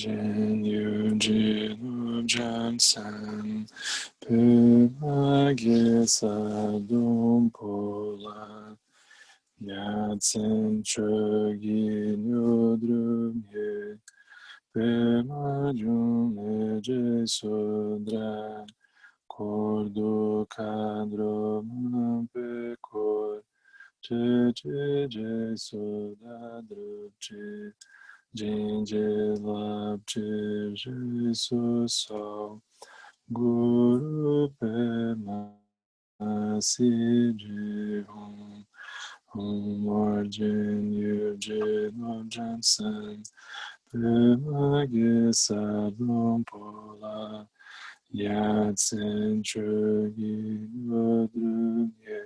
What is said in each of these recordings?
Genyu Jinu Jansan Pumage Sadum Pola Yatsen Chogi Nyudrumye Pumajum Eje Sudra Kordo Kadro Mampekor Je Sudadruche Jinje Labje Jesus Guru Pema Siji Hum Orjin Yujin Jansen Pema Gesadum Pola Yatsen Chogi Nodrunye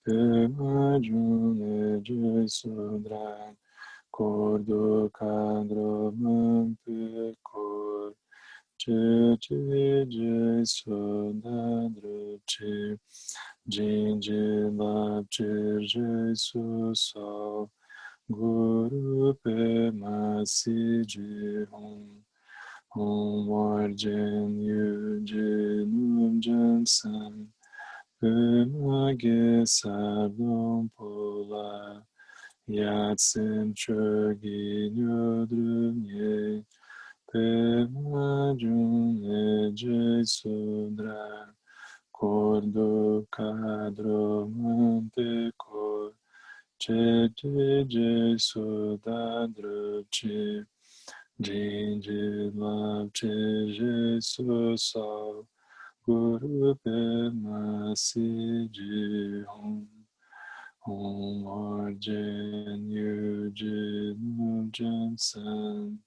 Pema June Jesudra Kordo Kadro Mampekor Je Sodadruche Jinje Labje Jesus Guru Pema Siji Hum Orjen Yujin Jansan Pema Gesadum Pola Yatsen Chogi Nyodrunye Pema June Jesudra Kordo Kadro Mampekor Je Sodadruche Jinje Labje Jesus Guru Pema Siji Hum Orjen Yujin Jansan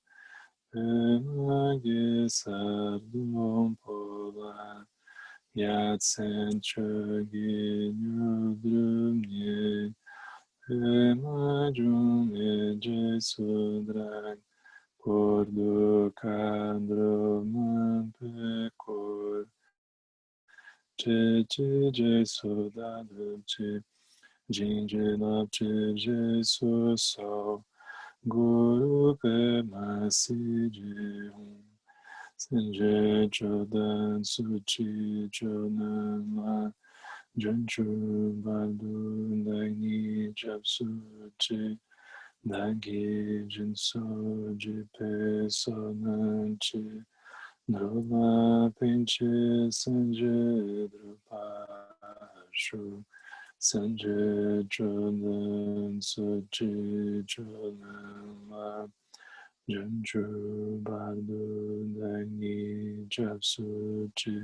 Pema Gesadum Pola Yatsen Chogi Nyudrumye Pema June Jesudra Kordo Kadro Mampekor Je Sodadruche Jinje Labje Jesus Guru Pema Siji Senje Chodan Suchi Chonama Junchu Badu Dagni Japsuchi Dagi Jinso Jipe Sonanchi Drola Pinche Sanje Drupashu Sanje Chodan Suchi Chonama Junchu Badu Dagni Japsuchi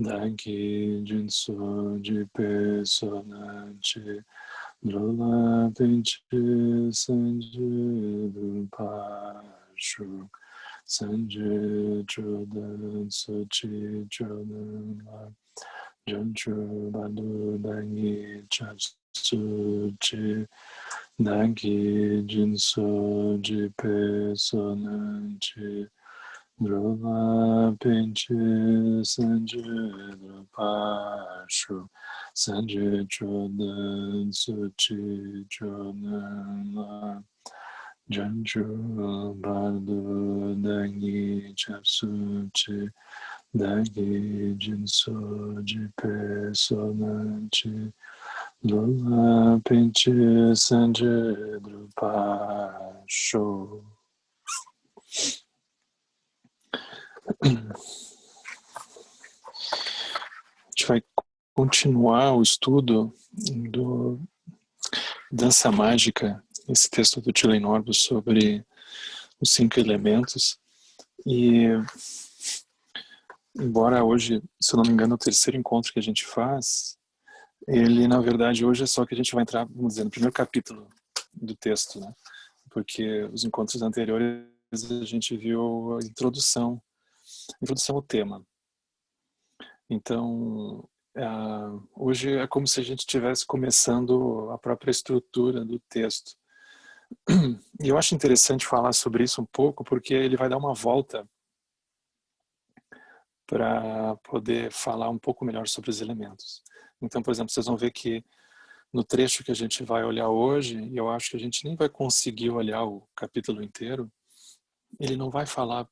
Dagi Jinso Jipe Sonanchi Drola Pinche Sanje Drupashu Sanje Chodan Sochi Chodan Junchu Badu Dangi Chapsuchi Dangi Jinso Jipe Sonanchi Drola Pinche Sanje Drupashu Sanje Chodan Sochi Chodan Janju Bardu Dangi Chapsuchi Dagi Jinso Jipe Sonanchi Lola Pinche Sanje Drupasho. A gente vai continuar o estudo do Dança Mágica, esse texto do Tilly Norbu sobre os 5 elementos. E embora hoje, se eu não me engano, o terceiro encontro que a gente faz, ele na verdade hoje é só que a gente vai entrar, vamos dizer, no primeiro capítulo do texto, né? Porque os encontros anteriores a gente viu a introdução ao tema. Então hoje é como se a gente estivesse começando a própria estrutura do texto. E eu acho interessante falar sobre isso um pouco, porque ele vai dar uma volta para poder falar um pouco melhor sobre os elementos. Então, por exemplo, vocês vão ver que no trecho que a gente vai olhar hoje, e eu acho que a gente nem vai conseguir olhar o capítulo inteiro, ele não vai falar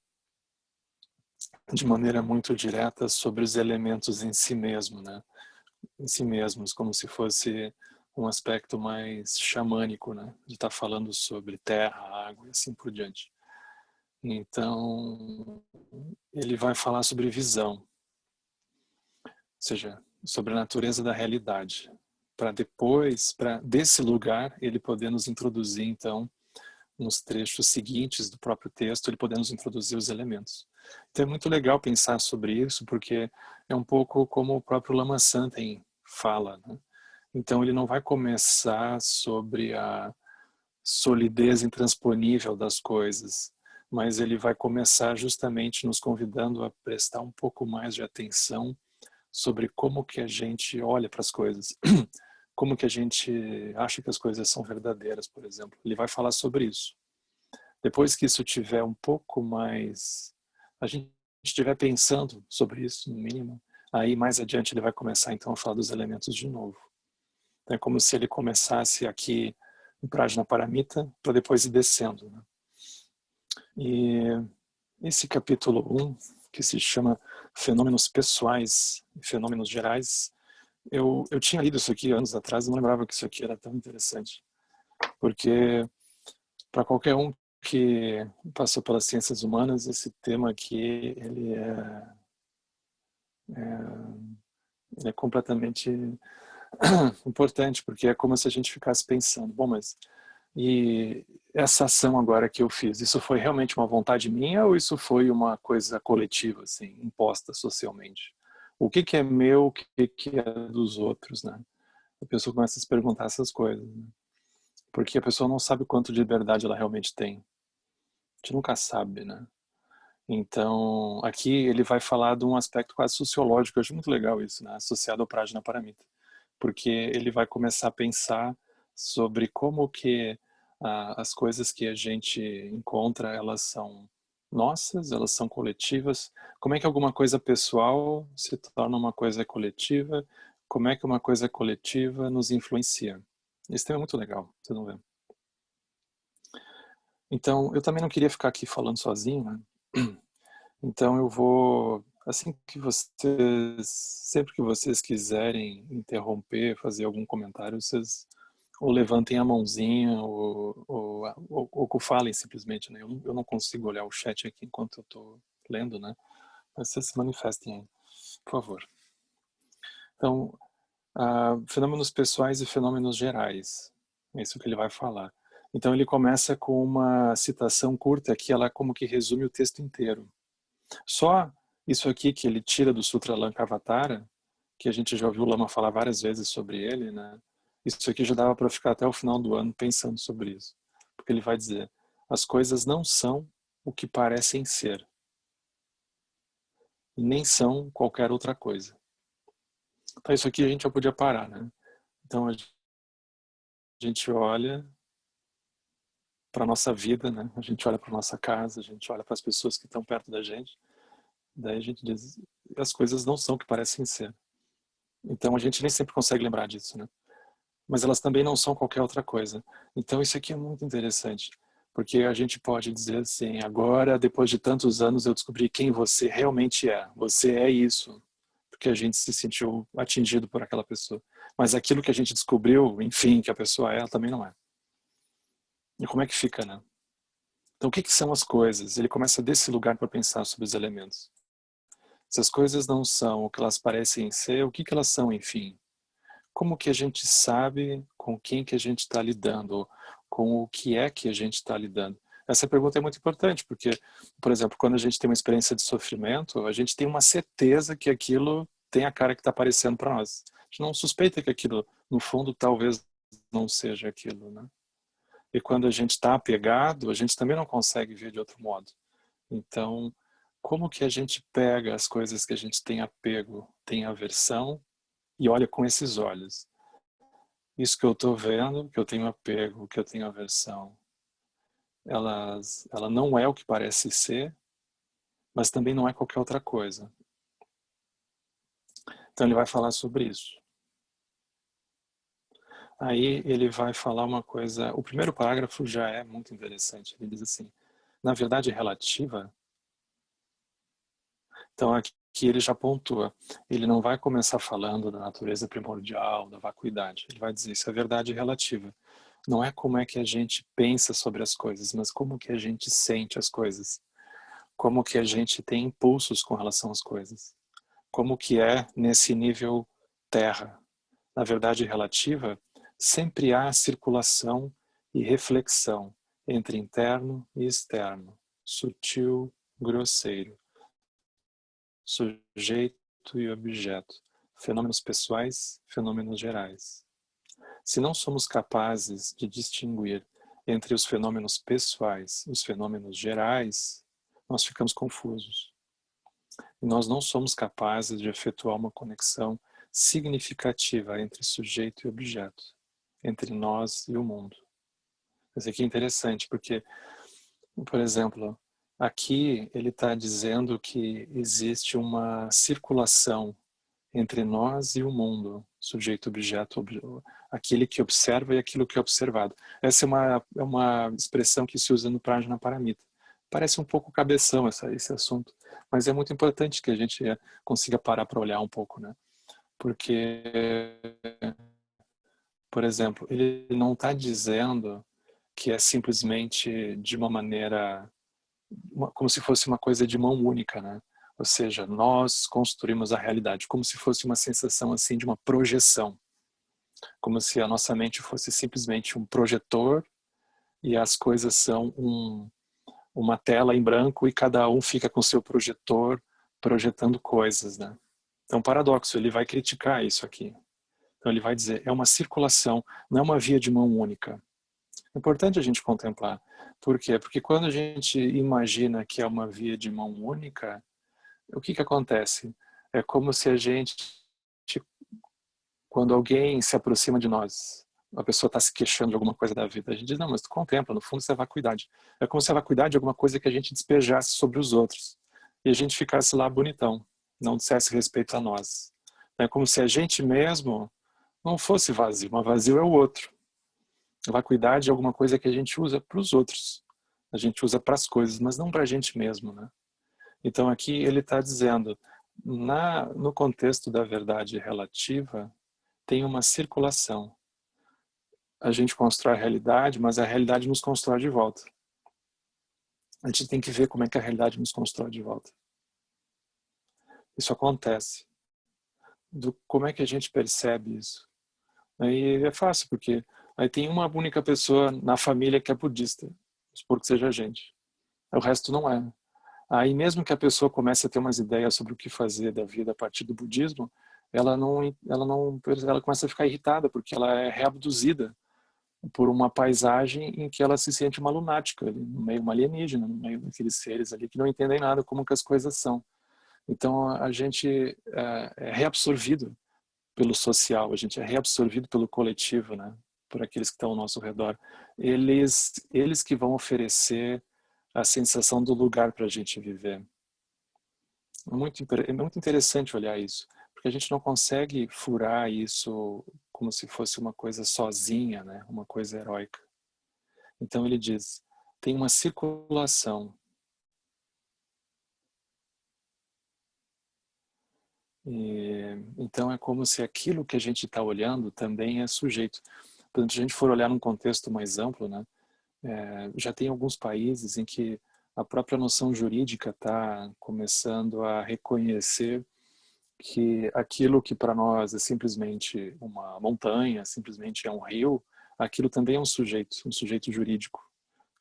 de maneira muito direta sobre os elementos em si mesmo, né? Em si mesmos, como se fosse um aspecto mais xamânico, né? De estar falando sobre terra, água e assim por diante. Então, ele vai falar sobre visão, ou seja, sobre a natureza da realidade, para depois, desse lugar, ele poder nos introduzir, então, nos trechos seguintes do próprio texto, ele poder nos introduzir os elementos. Então é muito legal pensar sobre isso, porque é um pouco como o próprio Lama Santen fala, né? Então ele não vai começar sobre a solidez intransponível das coisas, mas ele vai começar justamente nos convidando a prestar um pouco mais de atenção sobre como que a gente olha para as coisas, como que a gente acha que as coisas são verdadeiras, por exemplo. Ele vai falar sobre isso. Depois que isso tiver um pouco mais, a gente estiver pensando sobre isso, no mínimo, aí mais adiante ele vai começar então a falar dos elementos de novo. Então, é como se ele começasse aqui em Prajnaparamita para depois ir descendo, né? E esse capítulo 1, que se chama Fenômenos Pessoais e Fenômenos Gerais, eu tinha lido isso aqui anos atrás e não lembrava que isso aqui era tão interessante. Porque para qualquer um que passou pelas ciências humanas, esse tema aqui, ele é completamente importante, porque é como se a gente ficasse pensando, bom, mas e essa ação agora que eu fiz, isso foi realmente uma vontade minha ou isso foi uma coisa coletiva, assim, imposta socialmente? O que que é meu, o que que é dos outros, né? A pessoa começa a se perguntar essas coisas, né? Porque a pessoa não sabe o quanto de liberdade ela realmente tem. A gente nunca sabe, né? Então, aqui ele vai falar de um aspecto quase sociológico, eu acho muito legal isso, né? Associado ao Prajnaparamita, porque ele vai começar a pensar sobre como que as coisas que a gente encontra, elas são nossas, elas são coletivas, como é que alguma coisa pessoal se torna uma coisa coletiva, como é que uma coisa coletiva nos influencia. Esse tema é muito legal, você não vê? Então, eu também não queria ficar aqui falando sozinho, né? Então eu vou, assim que vocês, sempre que vocês quiserem interromper, fazer algum comentário, vocês ou levantem a mãozinha ou falem simplesmente, né? Eu não consigo olhar o chat aqui enquanto eu estou lendo, né? Mas vocês se manifestem aí, por favor. Então, fenômenos pessoais e fenômenos gerais, é isso que ele vai falar. Então ele começa com uma citação curta que ela como que resume o texto inteiro. Só isso aqui que ele tira do Sutra Lankavatara, que a gente já ouviu o Lama falar várias vezes sobre ele, né? Isso aqui já dava para ficar até o final do ano pensando sobre isso. Porque ele vai dizer, as coisas não são o que parecem ser, e nem são qualquer outra coisa. Então isso aqui a gente já podia parar, né? Então a gente olha para a nossa vida, né? A gente olha para nossa casa, a gente olha para as pessoas que estão perto da gente, daí a gente diz, as coisas não são o que parecem ser. Então a gente nem sempre consegue lembrar disso, né? Mas elas também não são qualquer outra coisa. Então isso aqui é muito interessante, porque a gente pode dizer assim, agora, depois de tantos anos, eu descobri quem você realmente é. Você é isso, porque a gente se sentiu atingido por aquela pessoa. Mas aquilo que a gente descobriu, enfim, que a pessoa é, ela também não é. E como é que fica, né? Então o que que são as coisas? Ele começa desse lugar para pensar sobre os elementos. Se as coisas não são o que elas parecem ser, o que que elas são, enfim? Como que a gente sabe com quem que a gente está lidando, com o que é que a gente está lidando? Essa pergunta é muito importante, porque, por exemplo, quando a gente tem uma experiência de sofrimento, a gente tem uma certeza que aquilo tem a cara que está aparecendo para nós. A gente não suspeita que aquilo, no fundo, talvez não seja aquilo, né? E quando a gente está apegado, a gente também não consegue ver de outro modo. Então, como que a gente pega as coisas que a gente tem apego, tem aversão, e olha com esses olhos? Isso que eu estou vendo, que eu tenho apego, que eu tenho aversão, ela não é o que parece ser, mas também não é qualquer outra coisa. Então ele vai falar sobre isso. Aí ele vai falar uma coisa, o primeiro parágrafo já é muito interessante. Ele diz assim, na verdade relativa, então aqui ele já pontua. Ele não vai começar falando da natureza primordial, da vacuidade. Ele vai dizer, isso é verdade relativa. Não é como é que a gente pensa sobre as coisas, mas como que a gente sente as coisas. Como que a gente tem impulsos com relação às coisas. Como que é nesse nível terra. Na verdade relativa, sempre há circulação e reflexão entre interno e externo, sutil, grosseiro, sujeito e objeto, fenômenos pessoais, fenômenos gerais. Se não somos capazes de distinguir entre os fenômenos pessoais e os fenômenos gerais, nós ficamos confusos. E nós não somos capazes de efetuar uma conexão significativa entre sujeito e objeto, entre nós e o mundo. Isso aqui é interessante, porque, por exemplo, aqui ele está dizendo que existe uma circulação entre nós e o mundo, sujeito, objeto, aquele que observa e aquilo que é observado. Essa é uma expressão que se usa no Prajna Paramita. Parece um pouco cabeção esse assunto, mas é muito importante que a gente consiga parar para olhar um pouco, né? Porque, por exemplo, ele não está dizendo que é simplesmente de uma maneira, como se fosse uma coisa de mão única, né? Ou seja, nós construímos a realidade, como se fosse uma sensação assim de uma projeção, como se a nossa mente fosse simplesmente um projetor e as coisas são uma tela em branco e cada um fica com seu projetor projetando coisas, né? Então, paradoxo, ele vai criticar isso aqui. Então, ele vai dizer, é uma circulação, não é uma via de mão única. É importante a gente contemplar. Por quê? Porque quando a gente imagina que é uma via de mão única, o que acontece? É como se a gente, quando alguém se aproxima de nós, a pessoa está se queixando de alguma coisa da vida, a gente diz, não, mas tu contempla, no fundo isso é vacuidade. É como se a vacuidade é alguma coisa que a gente despejasse sobre os outros. E a gente ficasse lá bonitão, não dissesse respeito a nós. É como se a gente mesmo não fosse vazio, mas vazio é o outro. A vacuidade é alguma coisa que a gente usa para os outros. A gente usa para as coisas, mas não para a gente mesmo, né? Então aqui ele está dizendo, no contexto da verdade relativa, tem uma circulação. A gente constrói a realidade, mas a realidade nos constrói de volta. A gente tem que ver como é que a realidade nos constrói de volta. Isso acontece. Como é que a gente percebe isso? Aí é fácil, porque aí tem uma única pessoa na família que é budista, vamos supor que seja a gente. O resto não é. Aí mesmo que a pessoa comece a ter umas ideias sobre o que fazer da vida a partir do budismo, ela começa a ficar irritada, porque ela é reabduzida por uma paisagem em que ela se sente uma lunática, ali, no meio uma alienígena, no meio daqueles seres ali que não entendem nada como que as coisas são. Então a gente é reabsorvido pelo social, a gente é reabsorvido pelo coletivo, né? Por aqueles que estão ao nosso redor. Eles que vão oferecer a sensação do lugar para a gente viver. É muito interessante olhar isso, porque a gente não consegue furar isso como se fosse uma coisa sozinha, né? Uma coisa heróica. Então ele diz, tem uma circulação. Então é como se aquilo que a gente está olhando também é sujeito. Se a gente for olhar num contexto mais amplo, né? Já tem alguns países em que a própria noção jurídica está começando a reconhecer que aquilo que para nós é simplesmente uma montanha, simplesmente é um rio, aquilo também é um sujeito jurídico.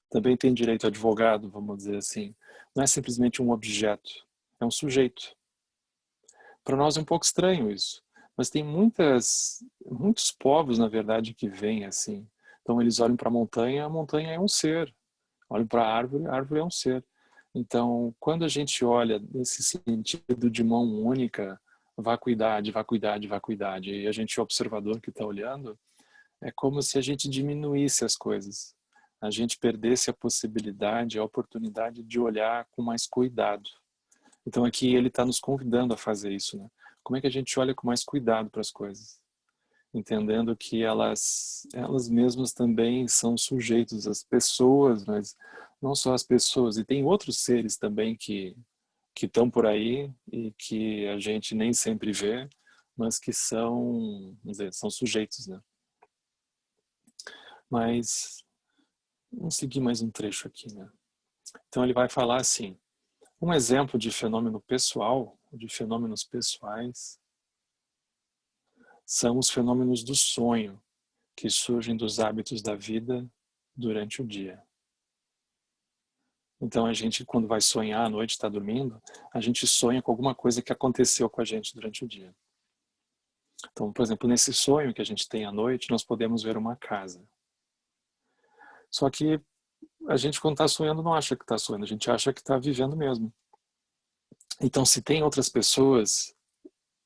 Também tem direito a advogado, vamos dizer assim. Não é simplesmente um objeto, é um sujeito. Para nós é um pouco estranho isso, mas tem muitos povos, na verdade, que veem assim. Então eles olham para a montanha é um ser. Olham para a árvore é um ser. Então, quando a gente olha nesse sentido de mão única, vacuidade, vacuidade, vacuidade, e a gente é o observador que está olhando, é como se a gente diminuísse as coisas. A gente perdesse a possibilidade, a oportunidade de olhar com mais cuidado. Então aqui ele está nos convidando a fazer isso, né? Como é que a gente olha com mais cuidado para as coisas? entendendo que elas mesmas também são sujeitos às pessoas, mas não só as pessoas, e tem outros seres também que estão por aí e que a gente nem sempre vê, mas que são, vamos dizer, são sujeitos, né? Mas vamos seguir mais um trecho aqui, né? Então ele vai falar assim: um exemplo de fenômeno pessoal, de fenômenos pessoais, são os fenômenos do sonho, que surgem dos hábitos da vida durante o dia. Então a gente, quando vai sonhar à noite, está dormindo, a gente sonha com alguma coisa que aconteceu com a gente durante o dia. Então, por exemplo, nesse sonho que a gente tem à noite, nós podemos ver uma casa. Só que a gente, quando está sonhando, não acha que está sonhando, a gente acha que está vivendo mesmo. Então, se tem outras pessoas,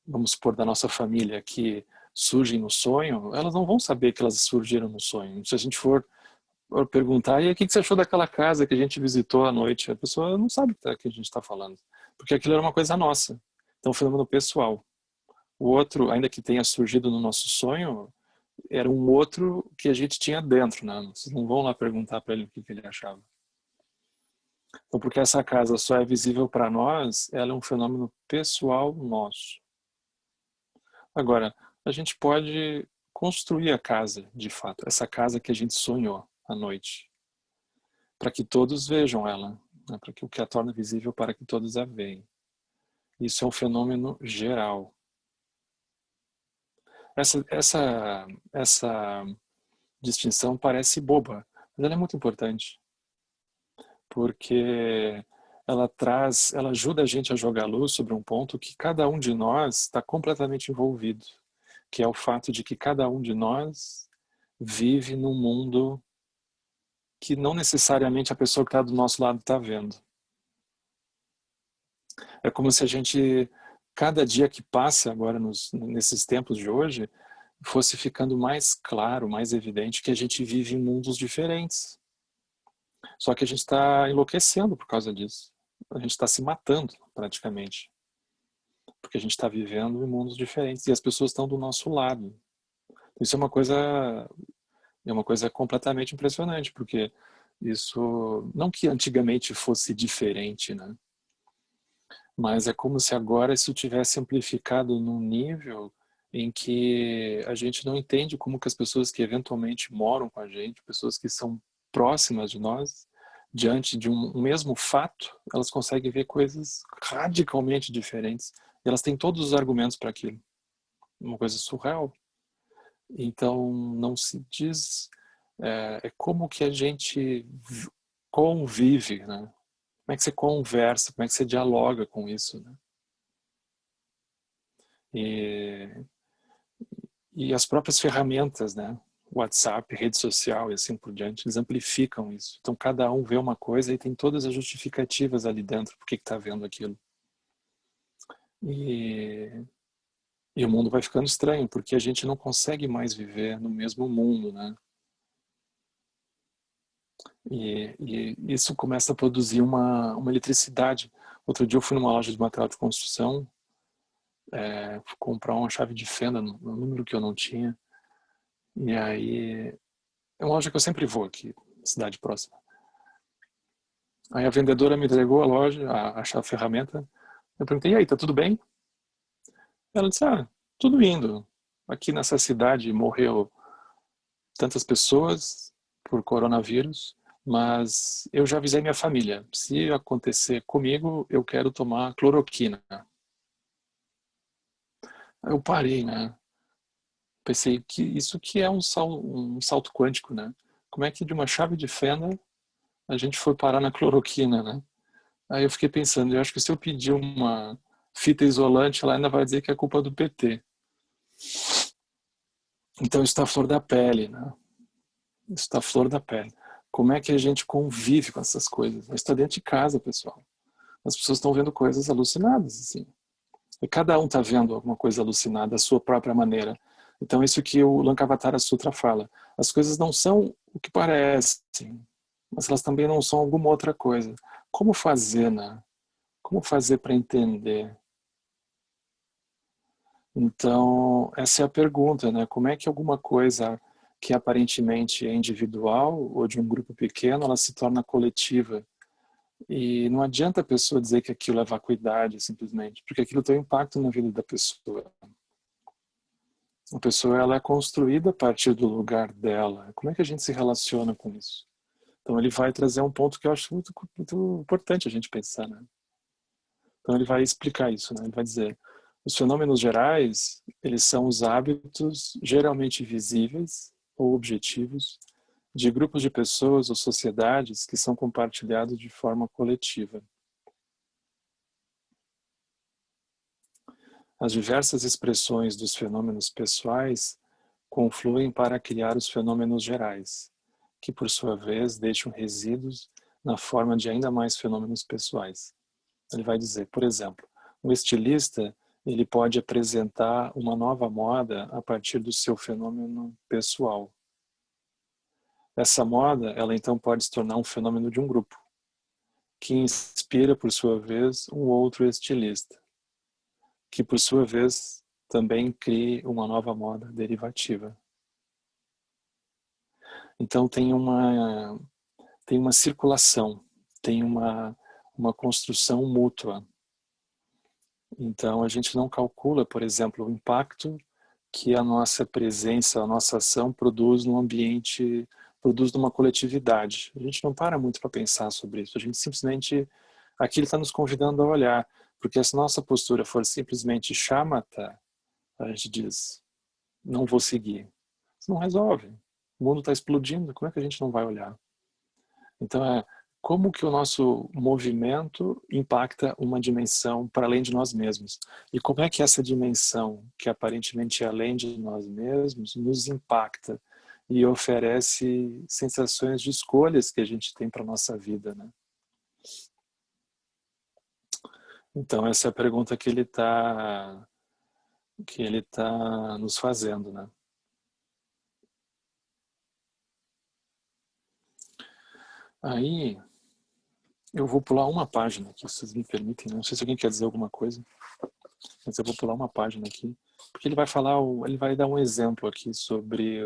vamos supor, da nossa família, que surgem no sonho, elas não vão saber que elas surgiram no sonho. Se a gente for perguntar, e aí, o que você achou daquela casa que a gente visitou à noite? A pessoa não sabe o que a gente está falando, porque aquilo era uma coisa nossa. Então, um fenômeno pessoal. O outro, ainda que tenha surgido no nosso sonho, era um outro que a gente tinha dentro, né? Vocês não vão lá perguntar para ele o que ele achava. Então, porque essa casa só é visível para nós, ela é um fenômeno pessoal nosso. Agora, a gente pode construir a casa, de fato, essa casa que a gente sonhou à noite, para que todos vejam ela, né? Para que o que a torna visível para que todos a vejam. Isso é um fenômeno geral. Essa distinção parece boba, mas ela é muito importante, porque ela ajuda a gente a jogar luz sobre um ponto que cada um de nós está completamente envolvido, que é o fato de que cada um de nós vive num mundo que não necessariamente a pessoa que está do nosso lado está vendo. É como se a gente, cada dia que passa agora nesses tempos de hoje, fosse ficando mais claro, mais evidente que a gente vive em mundos diferentes. Só que a gente está enlouquecendo por causa disso. A gente está se matando, praticamente. Porque a gente está vivendo em mundos diferentes e as pessoas estão do nosso lado. Isso é uma coisa completamente impressionante, porque isso, não que antigamente fosse diferente, né? Mas é como se agora isso tivesse amplificado num nível em que a gente não entende como que as pessoas que eventualmente moram com a gente, pessoas que são próximas de nós, diante de um mesmo fato, elas conseguem ver coisas radicalmente diferentes. E elas têm todos os argumentos para aquilo. Uma coisa surreal. Então, não se diz... É como que a gente convive, né? Como é que você conversa, como é que você dialoga com isso, né? E, e as próprias ferramentas, né? WhatsApp, rede social e assim por diante, eles amplificam isso. Então cada um vê uma coisa e tem todas as justificativas ali dentro por que está vendo aquilo. E, e o mundo vai ficando estranho, porque a gente não consegue mais viver no mesmo mundo, né? E isso começa a produzir uma eletricidade. Outro dia eu fui numa loja de material de construção, comprar uma chave de fenda no número que eu não tinha. E aí, é uma loja que eu sempre vou aqui, cidade próxima. Aí a vendedora me entregou a loja, a ferramenta. Eu perguntei, e aí, tá tudo bem? Ela disse, tudo indo. Aqui nessa cidade morreu tantas pessoas por coronavírus, mas eu já avisei minha família. Se acontecer comigo, eu quero tomar cloroquina. Aí eu parei, né? Pensei que isso que é um salto quântico, né? Como é que de uma chave de fenda a gente foi parar na cloroquina, né? Aí eu fiquei pensando, eu acho que se eu pedir uma fita isolante, ela ainda vai dizer que é culpa do PT. Então isso está à flor da pele, né? Isso está à flor da pele. Como é que a gente convive com essas coisas? Isso está dentro de casa, pessoal. As pessoas estão vendo coisas alucinadas, assim. E cada um está vendo alguma coisa alucinada, à sua própria maneira. Então isso que o Lankavatara Sutra fala. As coisas não são o que parecem, mas elas também não são alguma outra coisa. Como fazer, né? Como fazer para entender? Então, essa é a pergunta, né? Como é que alguma coisa que aparentemente é individual ou de um grupo pequeno, ela se torna coletiva? E não adianta a pessoa dizer que aquilo é vacuidade, simplesmente, porque aquilo tem um impacto na vida da pessoa. A pessoa, ela é construída a partir do lugar dela. Como é que a gente se relaciona com isso? Então, ele vai trazer um ponto que eu acho muito importante a gente pensar, né? Então, ele vai explicar isso, né? Ele vai dizer, os fenômenos gerais, eles são os hábitos geralmente visíveis ou objetivos de grupos de pessoas ou sociedades que são compartilhados de forma coletiva. As diversas expressões dos fenômenos pessoais confluem para criar os fenômenos gerais, que por sua vez deixam resíduos na forma de ainda mais fenômenos pessoais. Ele vai dizer, por exemplo, um estilista ele pode apresentar uma nova moda a partir do seu fenômeno pessoal. Essa moda, ela então pode se tornar um fenômeno de um grupo, que inspira, por sua vez, um outro estilista, que por sua vez também cria uma nova moda derivativa. Então tem uma circulação, tem uma construção mútua. Então a gente não calcula, por exemplo, o impacto que a nossa presença, a nossa ação produz no ambiente, produz numa coletividade. A gente não para muito para pensar sobre isso, a gente simplesmente, aqui ele está nos convidando a olhar, porque se nossa postura for simplesmente chamata, a gente diz, não vou seguir. Isso não resolve. O mundo está explodindo, como é que a gente não vai olhar? Então, como que o nosso movimento impacta uma dimensão para além de nós mesmos? E como é que essa dimensão, que aparentemente é além de nós mesmos, nos impacta e oferece sensações de escolhas que a gente tem para a nossa vida, né? Então, essa é a pergunta que ele tá nos fazendo, né? Aí, eu vou pular uma página aqui, se vocês me permitem. Não sei se alguém quer dizer alguma coisa, mas eu vou pular uma página aqui, porque ele vai falar, ele vai dar um exemplo aqui sobre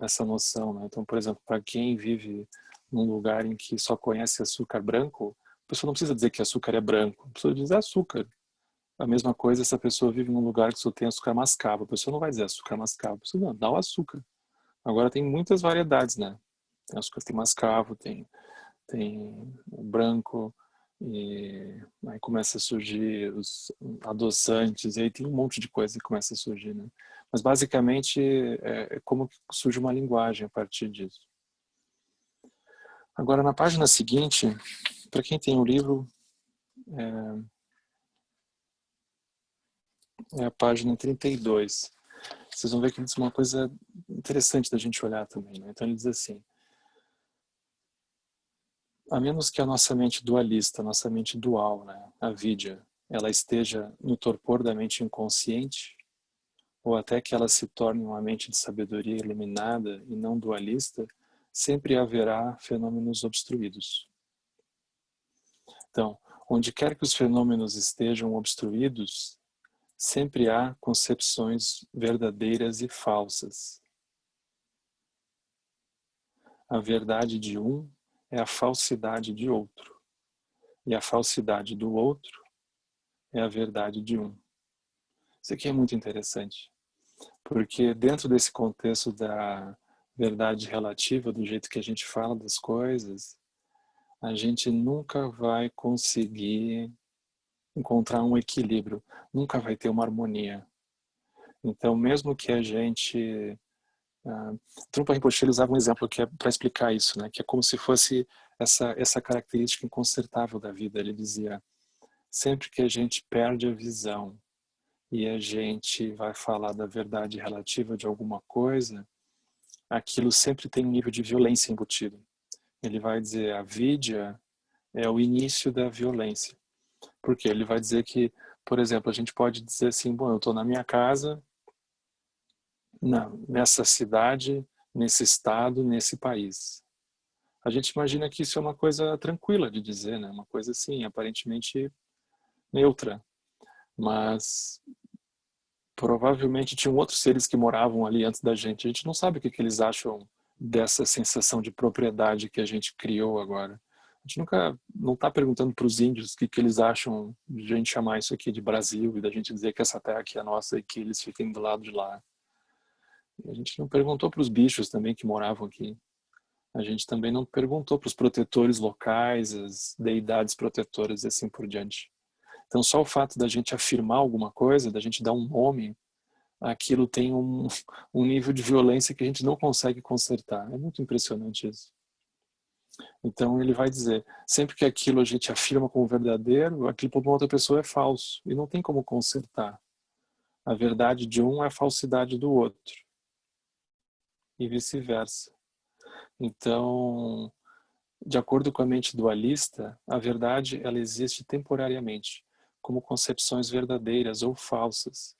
essa noção, né? Então, por exemplo, para quem vive num lugar em que só conhece açúcar branco, a pessoa não precisa dizer que açúcar é branco, a pessoa diz açúcar. A mesma coisa se a pessoa vive num lugar que só tem açúcar mascavo, a pessoa não vai dizer açúcar mascavo, a pessoa não, dá o açúcar. Agora tem muitas variedades, né? Tem açúcar, tem mascavo, tem o branco, e aí começa a surgir os adoçantes, e aí tem um monte de coisa que começa a surgir, né? Mas basicamente é como que surge uma linguagem a partir disso. Agora na página seguinte, para quem tem o livro, é a página 32. Vocês vão ver que ele diz uma coisa interessante da gente olhar também, né? Então ele diz assim, a menos que a nossa mente dualista, a nossa mente dual, né, a vidya, ela esteja no torpor da mente inconsciente, ou até que ela se torne uma mente de sabedoria iluminada e não dualista, sempre haverá fenômenos obstruídos. Então, onde quer que os fenômenos estejam obstruídos, sempre há concepções verdadeiras e falsas. A verdade de um é a falsidade de outro, e a falsidade do outro é a verdade de um. Isso aqui é muito interessante, porque dentro desse contexto da verdade relativa, do jeito que a gente fala das coisas, a gente nunca vai conseguir encontrar um equilíbrio, nunca vai ter uma harmonia. Então, mesmo que a gente... Trungpa Rinpoche usava um exemplo que é para explicar isso, né? Que é como se fosse essa característica inconsertável da vida. Ele dizia, sempre que a gente perde a visão e a gente vai falar da verdade relativa de alguma coisa, aquilo sempre tem um nível de violência embutido. Ele vai dizer, a vidya é o início da violência. Porque ele vai dizer que, por exemplo, a gente pode dizer assim, bom, eu estou na minha casa, nessa cidade, nesse estado, nesse país. A gente imagina que isso é uma coisa tranquila de dizer, né? Uma coisa assim, aparentemente neutra. Mas provavelmente tinham outros seres que moravam ali antes da gente. A gente não sabe o que eles acham dessa sensação de propriedade que a gente criou agora. A gente nunca não está perguntando para os índios o que eles acham de a gente chamar isso aqui de Brasil e da gente dizer que essa terra aqui é nossa e que eles fiquem do lado de lá. E a gente não perguntou para os bichos também que moravam aqui. A gente também não perguntou para os protetores locais, as deidades protetoras e assim por diante. Então só o fato da gente afirmar alguma coisa, da gente dar um nome, aquilo tem um nível de violência que a gente não consegue consertar. É muito impressionante isso. Então ele vai dizer, sempre que aquilo a gente afirma como verdadeiro, aquilo para uma outra pessoa é falso. E não tem como consertar. A verdade de um é a falsidade do outro. E vice-versa. Então, de acordo com a mente dualista, a verdade ela existe temporariamente, como concepções verdadeiras ou falsas,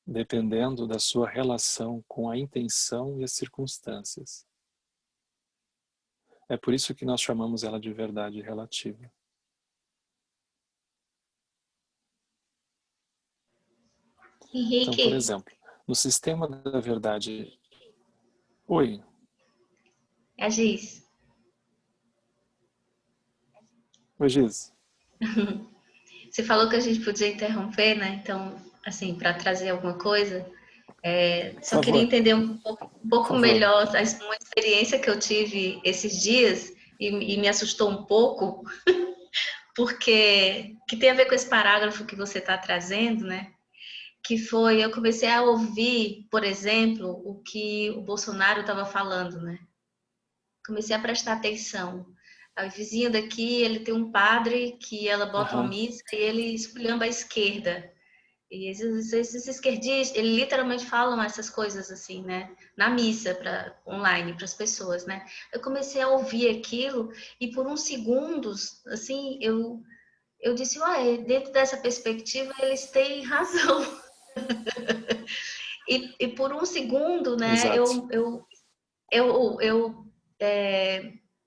dependendo da sua relação com a intenção e as circunstâncias. É por isso que nós chamamos ela de verdade relativa. Então, por Henrique, exemplo, no sistema da verdade... Oi, a Giz. oi Giz. Você falou que a gente podia interromper, né? Então, assim, para trazer alguma coisa, Por só queria favor, entender um por pouco favor. melhor uma experiência que eu tive esses dias e me assustou um pouco, porque que tem a ver com esse parágrafo que você está trazendo, né? Que foi, eu comecei a ouvir, por exemplo, o que o Bolsonaro estava falando, né? Comecei a prestar atenção. O vizinho daqui, ele tem um padre que ela bota uma Aham, missa e ele esculhamba a esquerda. E esses esquerdistas, ele literalmente falam essas coisas assim, né? Na missa, online, para as pessoas, né? Eu comecei a ouvir aquilo e por uns segundos, assim, eu disse, ué, dentro dessa perspectiva, eles têm razão. E por um segundo, né, exato. eu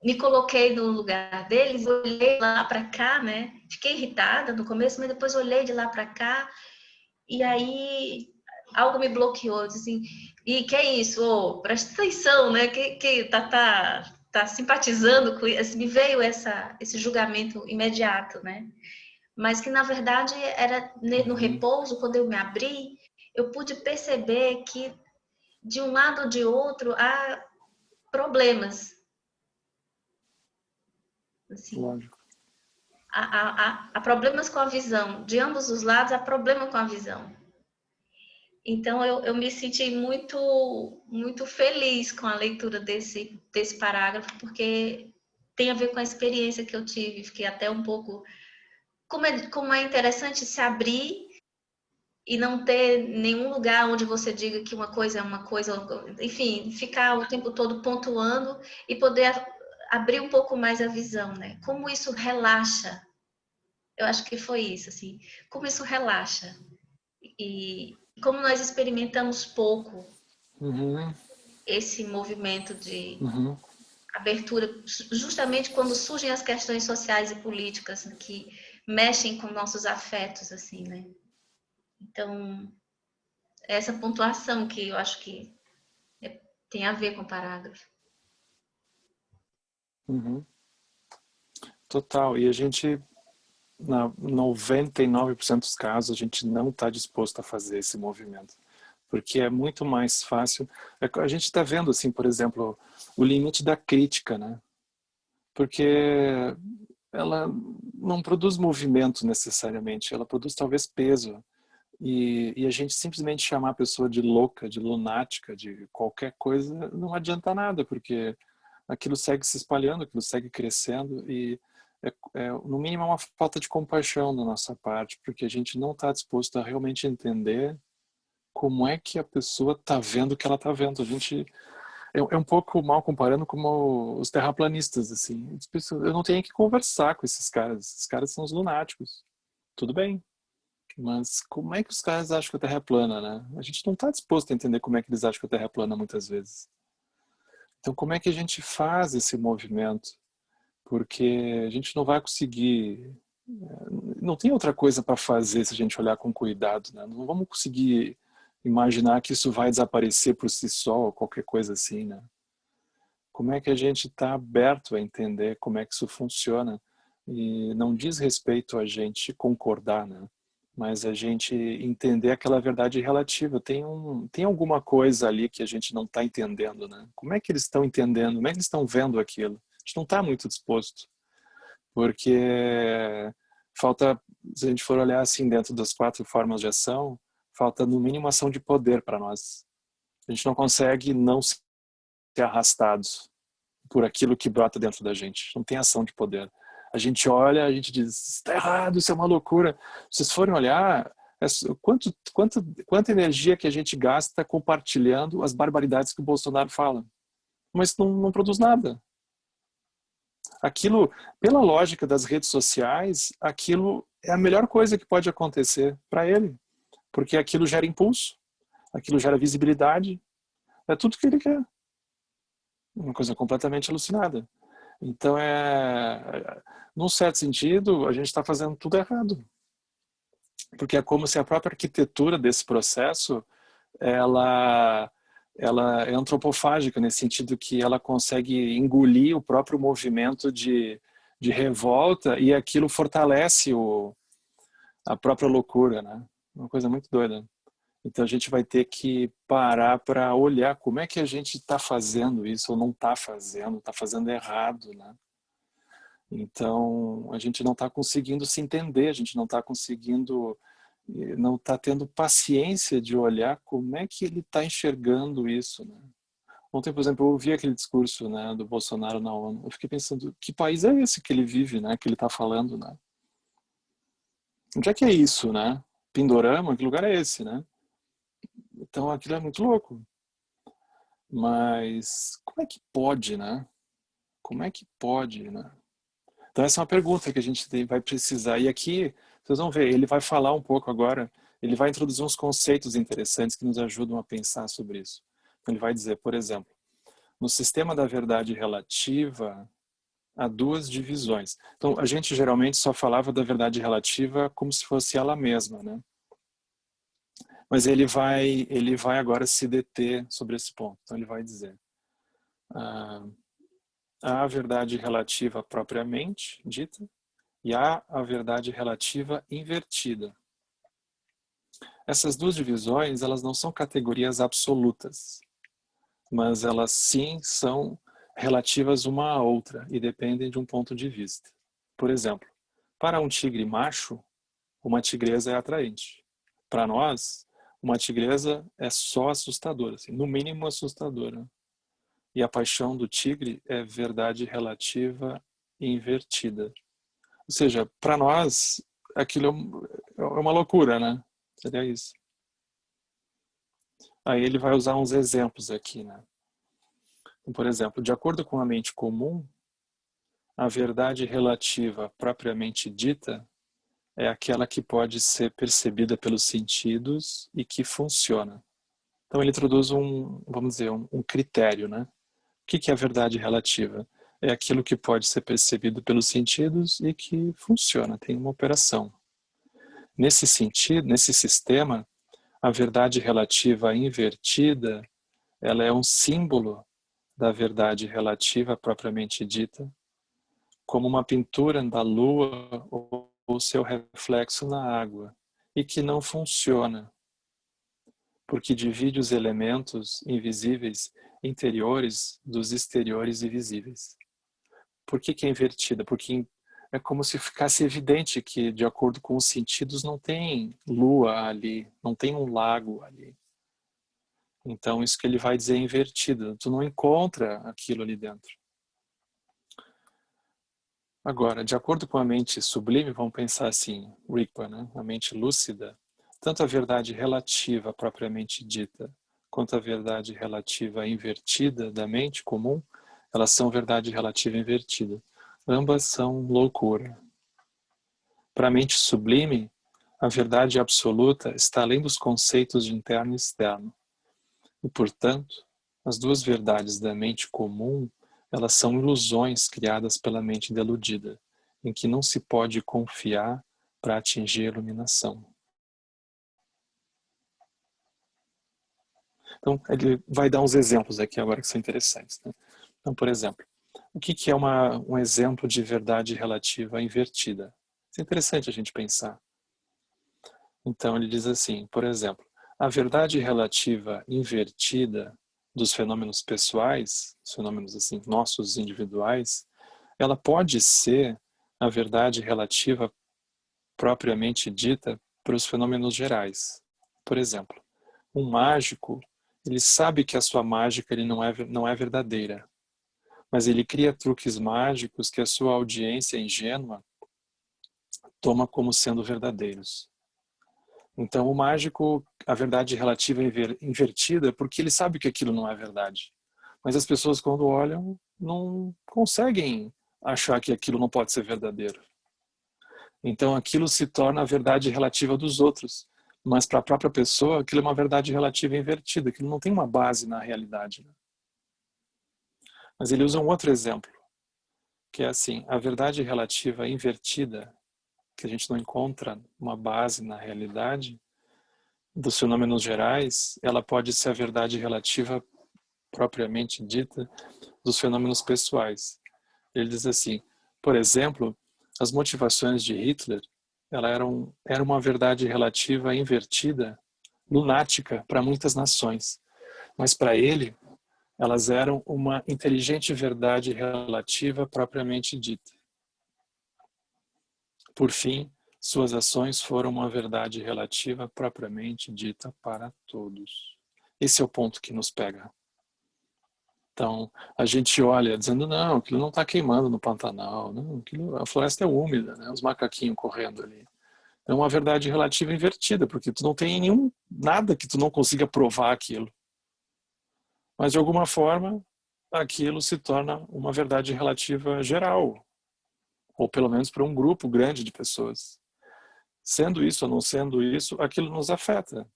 me coloquei no lugar deles, olhei lá para cá, né? Fiquei irritada no começo, mas depois olhei de lá para cá e aí algo me bloqueou, disse assim, e que é isso? Oh, presta atenção, né? Que tá simpatizando com isso. Me veio esse julgamento imediato, né? Mas que na verdade era no Uhum, repouso, quando eu me abri, eu pude perceber que de um lado ou de outro há problemas, assim, lógico. há problemas com a visão, de ambos os lados há problema com a visão. Então eu me senti muito feliz com a leitura desse parágrafo, porque tem a ver com a experiência que eu tive, fiquei até um pouco... Como é interessante se abrir e não ter nenhum lugar onde você diga que uma coisa é uma coisa, enfim, ficar o tempo todo pontuando e poder abrir um pouco mais a visão, né? Como isso relaxa. Eu acho que foi isso, assim, como isso relaxa e como nós experimentamos pouco Uhum, esse movimento de uhum, abertura, justamente quando surgem as questões sociais e políticas, né, que mexem com nossos afetos, assim, né? Então, essa pontuação que eu acho que tem a ver com o parágrafo. uhum. Total. E a gente, na 99% dos casos, a gente não está disposto a fazer esse movimento. Porque é muito mais fácil. A gente está vendo, assim, por exemplo, o limite da crítica, né? Porque ela não produz movimento necessariamente, ela produz talvez peso. E a gente simplesmente chamar a pessoa de louca, de lunática, de qualquer coisa, não adianta nada, porque aquilo segue se espalhando, aquilo segue crescendo e no mínimo é uma falta de compaixão da nossa parte, porque a gente não está disposto a realmente entender como é que a pessoa está vendo o que ela está vendo. A gente é um pouco mal comparando como os terraplanistas, assim. Eu não tenho que conversar com esses caras são os lunáticos. Tudo bem, mas como é que os caras acham que a Terra é plana, né? A gente não está disposto a entender como é que eles acham que a Terra é plana muitas vezes. Então, como é que a gente faz esse movimento? Porque a gente não vai conseguir Não tem outra coisa para fazer se a gente olhar com cuidado, né? Não vamos conseguir imaginar que isso vai desaparecer por si só ou qualquer coisa assim, né? Como é que a gente está aberto a entender como é que isso funciona? E não diz respeito a gente concordar, né? Mas a gente entender aquela verdade relativa. Tem alguma coisa ali que a gente não está entendendo, né? Como é que eles estão entendendo? Como é que eles estão vendo aquilo? A gente não está muito disposto, porque falta, se a gente for olhar assim dentro das 4 formas de ação, falta no mínimo ação de poder para nós. A gente não consegue não ser arrastados por aquilo que brota dentro da gente. Não tem ação de poder. A gente olha, a gente diz, está errado, isso é uma loucura. Se vocês forem olhar, quanta energia que a gente gasta compartilhando as barbaridades que o Bolsonaro fala. Mas não produz nada. Aquilo, pela lógica das redes sociais, aquilo é a melhor coisa que pode acontecer para ele. Porque aquilo gera impulso, aquilo gera visibilidade, é tudo que ele quer. Uma coisa completamente alucinada. Então, num certo sentido, a gente está fazendo tudo errado. Porque é como se a própria arquitetura desse processo, ela é antropofágica, nesse sentido que ela consegue engolir o próprio movimento de revolta e aquilo fortalece a própria loucura, né? Uma coisa muito doida. Então a gente vai ter que parar para olhar como é que a gente está fazendo isso ou não está fazendo errado, né? Então a gente não está conseguindo se entender, a gente não está conseguindo, não está tendo paciência de olhar como é que ele está enxergando isso, né? Ontem, por exemplo, eu ouvi aquele discurso, né, do Bolsonaro na ONU. Eu fiquei pensando, que país é esse que ele vive, né, que ele está falando, né? Onde é que é isso, né? Pindorama, que lugar é esse, né? Então aquilo é muito louco. Mas como é que pode, né? Como é que pode, né? Então essa é uma pergunta que a gente vai precisar. E aqui, vocês vão ver, ele vai falar um pouco agora, ele vai introduzir uns conceitos interessantes que nos ajudam a pensar sobre isso. Então ele vai dizer, por exemplo, no sistema da verdade relativa, há 2 divisões. Então a gente geralmente só falava da verdade relativa como se fosse ela mesma, né? Mas ele vai agora se deter sobre esse ponto. Então ele vai dizer, há a verdade relativa propriamente dita e há a verdade relativa invertida. Essas 2 divisões, elas não são categorias absolutas, mas elas sim são relativas uma à outra e dependem de um ponto de vista. Por exemplo, para um tigre macho, uma tigresa é atraente. Para nós, uma tigresa é só assustadora, assim, no mínimo assustadora. E a paixão do tigre é verdade relativa invertida. Ou seja, para nós, aquilo é uma loucura, né? Seria isso. Aí ele vai usar uns exemplos aqui, né? Por exemplo, de acordo com a mente comum, a verdade relativa propriamente dita é aquela que pode ser percebida pelos sentidos e que funciona. Então ele introduz vamos dizer, um critério, né? O que é a verdade relativa? É aquilo que pode ser percebido pelos sentidos e que funciona, tem uma operação. Nesse sentido, nesse sistema, a verdade relativa invertida, ela é um símbolo da verdade relativa propriamente dita, como uma pintura da lua ou seu reflexo na água, e que não funciona, porque divide os elementos invisíveis interiores dos exteriores e visíveis. Por que é invertida? Porque é como se ficasse evidente que, de acordo com os sentidos, não tem lua ali, não tem um lago ali. Então, isso que ele vai dizer é invertido. Tu não encontra aquilo ali dentro. Agora, de acordo com a mente sublime, vamos pensar assim, Rigpa, né? A mente lúcida, tanto a verdade relativa propriamente dita, quanto a verdade relativa invertida da mente comum, elas são verdade relativa invertida. Ambas são loucura. Para a mente sublime, a verdade absoluta está além dos conceitos de interno e externo. E, portanto, as 2 verdades da mente comum, elas são ilusões criadas pela mente deludida, em que não se pode confiar para atingir a iluminação. Então, ele vai dar uns exemplos aqui agora que são interessantes, né? Então, por exemplo, o que é um exemplo de verdade relativa invertida? Isso é interessante a gente pensar. Então, ele diz assim, por exemplo, a verdade relativa invertida dos fenômenos pessoais, os fenômenos assim, nossos individuais, ela pode ser a verdade relativa propriamente dita para os fenômenos gerais. Por exemplo, um mágico, ele sabe que a sua mágica ele não é verdadeira, mas ele cria truques mágicos que a sua audiência ingênua toma como sendo verdadeiros. Então, o mágico, a verdade relativa invertida, porque ele sabe que aquilo não é verdade. Mas as pessoas, quando olham, não conseguem achar que aquilo não pode ser verdadeiro. Então, aquilo se torna a verdade relativa dos outros. Mas para a própria pessoa, aquilo é uma verdade relativa invertida, aquilo não tem uma base na realidade. Mas ele usa um outro exemplo, que é assim, a verdade relativa invertida, que a gente não encontra uma base na realidade, dos fenômenos gerais, ela pode ser a verdade relativa propriamente dita dos fenômenos pessoais. Ele diz assim, por exemplo, as motivações de Hitler, eram uma verdade relativa invertida, lunática para muitas nações, mas para ele, elas eram uma inteligente verdade relativa propriamente dita. Por fim, suas ações foram uma verdade relativa propriamente dita para todos. Esse é o ponto que nos pega. Então, a gente olha dizendo, não, aquilo não está queimando no Pantanal, não, a floresta é úmida, né? Os macaquinhos correndo ali. É uma verdade relativa invertida, porque tu não tem nada que tu não consiga provar aquilo. Mas, de alguma forma, aquilo se torna uma verdade relativa geral, ou pelo menos para um grupo grande de pessoas. Sendo isso ou não sendo isso, aquilo nos afeta.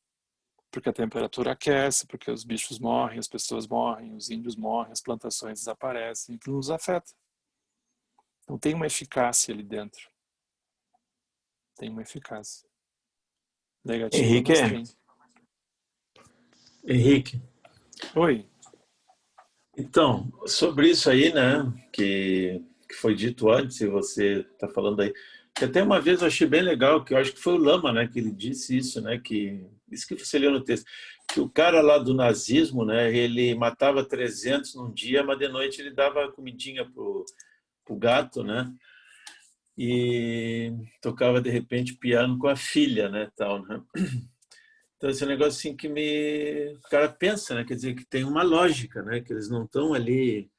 Porque a temperatura aquece, porque os bichos morrem, as pessoas morrem, os índios morrem, as plantações desaparecem, aquilo nos afeta. Então tem uma eficácia ali dentro. Tem uma eficácia. Negativa, mas tem. Henrique. Oi. Então, sobre isso aí, né, que foi dito antes, e você está falando aí, que até uma vez eu achei bem legal, que eu acho que foi o Lama, né, que ele disse isso, né, que isso que você leu no texto, que o cara lá do nazismo, né, ele matava 300 num dia, mas de noite ele dava comidinha pro gato, né, e tocava de repente piano com a filha, né, tal, né. Então, esse é um negócio assim que o cara pensa, né? Quer dizer, que tem uma lógica, né? Que eles não estão ali.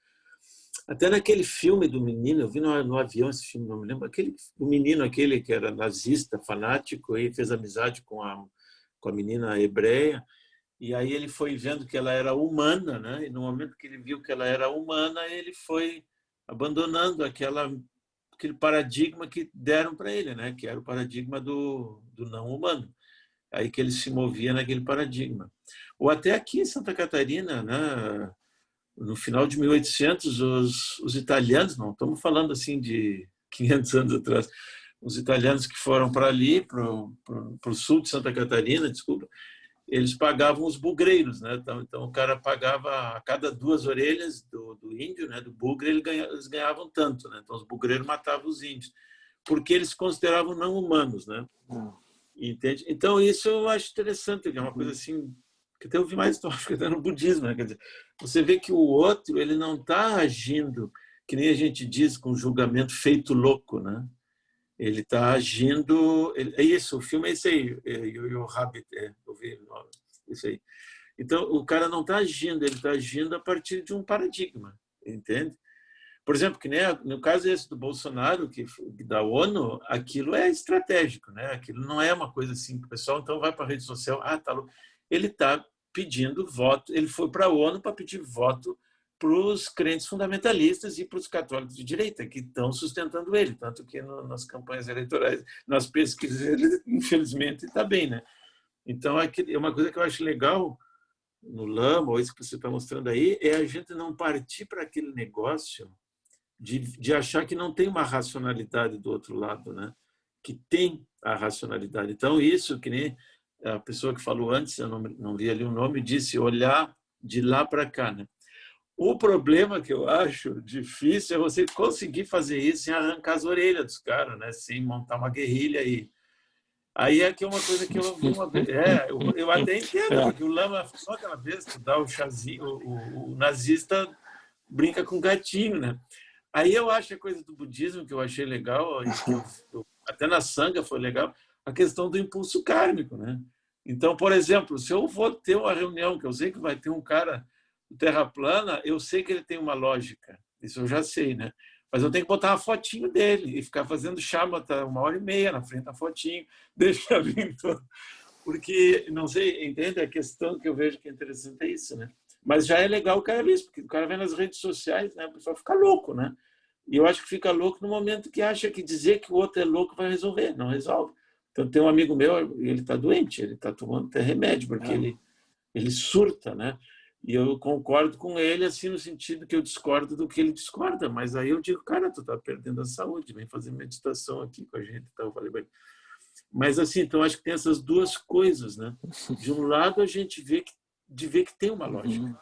Até naquele filme do menino, eu vi no avião esse filme, não me lembro, o menino aquele que era nazista, fanático, e fez amizade com a menina hebreia, e aí ele foi vendo que ela era humana, né? E no momento que ele viu que ela era humana, ele foi abandonando aquele paradigma que deram para ele, né? Que era o paradigma do não humano. Aí que ele se movia naquele paradigma. Ou até aqui em Santa Catarina, né, no final de 1800, os italianos, não estamos falando assim de 500 anos atrás, os italianos que foram para ali, para o sul de Santa Catarina, desculpa, eles pagavam os bugreiros, né? Então o cara pagava a cada 2 orelhas do índio, né, do bugre, eles ganhavam tanto, né? Então os bugreiros matavam os índios, porque eles se consideravam não humanos, né? Entende? Então, isso eu acho interessante, é uma coisa assim, que até eu vi mais até no budismo, né? Quer dizer, você vê que o outro, ele não está agindo, que nem a gente diz, com julgamento feito louco, né? Ele está agindo... É isso, o filme é esse aí, Yo-Yo Rabbit, eu vi isso aí. Então, o cara não está agindo, ele está agindo a partir de um paradigma, entende? Por exemplo, que nem no caso esse do Bolsonaro, da ONU, aquilo é estratégico, né? Aquilo não é uma coisa assim que o pessoal então vai para a rede social, tá louco. Ele está pedindo voto, ele foi para a ONU para pedir voto para os crentes fundamentalistas e para os católicos de direita, que estão sustentando ele, tanto que nas campanhas eleitorais, nas pesquisas, ele, infelizmente, está bem, né? Então, é uma coisa que eu acho legal no Lama, ou isso que você está mostrando aí, é a gente não partir para aquele negócio de achar que não tem uma racionalidade do outro lado, né? Que tem a racionalidade. Então, isso que nem a pessoa que falou antes, eu não li ali o nome, disse olhar de lá para cá, né? O problema que eu acho difícil é você conseguir fazer isso sem arrancar as orelhas dos caras, né? Sem montar uma guerrilha aí. Aí é que é uma coisa que eu vi uma vez. Eu até entendo, porque o Lama, só aquela vez que dá o chazinho, o nazista brinca com gatinho, né? Aí eu acho a coisa do budismo que eu achei legal, e que até na Sangha foi legal, a questão do impulso kármico, né? Então, por exemplo, se eu vou ter uma reunião que eu sei que vai ter um cara do Terra plana, eu sei que ele tem uma lógica, isso eu já sei, né? Mas eu tenho que botar uma fotinho dele e ficar fazendo chamata 1h30 na frente da fotinho, deixa vir tudo. Porque, não sei, entende? A questão que eu vejo que é interessante é isso, né? Mas já é legal o cara ver isso, porque o cara vê nas redes sociais, né? O pessoal fica louco, né? E eu acho que fica louco no momento que acha que dizer que o outro é louco vai resolver. Não resolve. Então, tem um amigo meu, ele está doente, ele está tomando até remédio, porque ele surta, né? E eu concordo com ele, assim, no sentido que eu discordo do que ele discorda. Mas aí eu digo, cara, tu tá perdendo a saúde, vem fazer meditação aqui com a gente. Então, eu falei, mas assim, então acho que tem essas duas coisas, né? De um lado, a gente vê que tem uma lógica.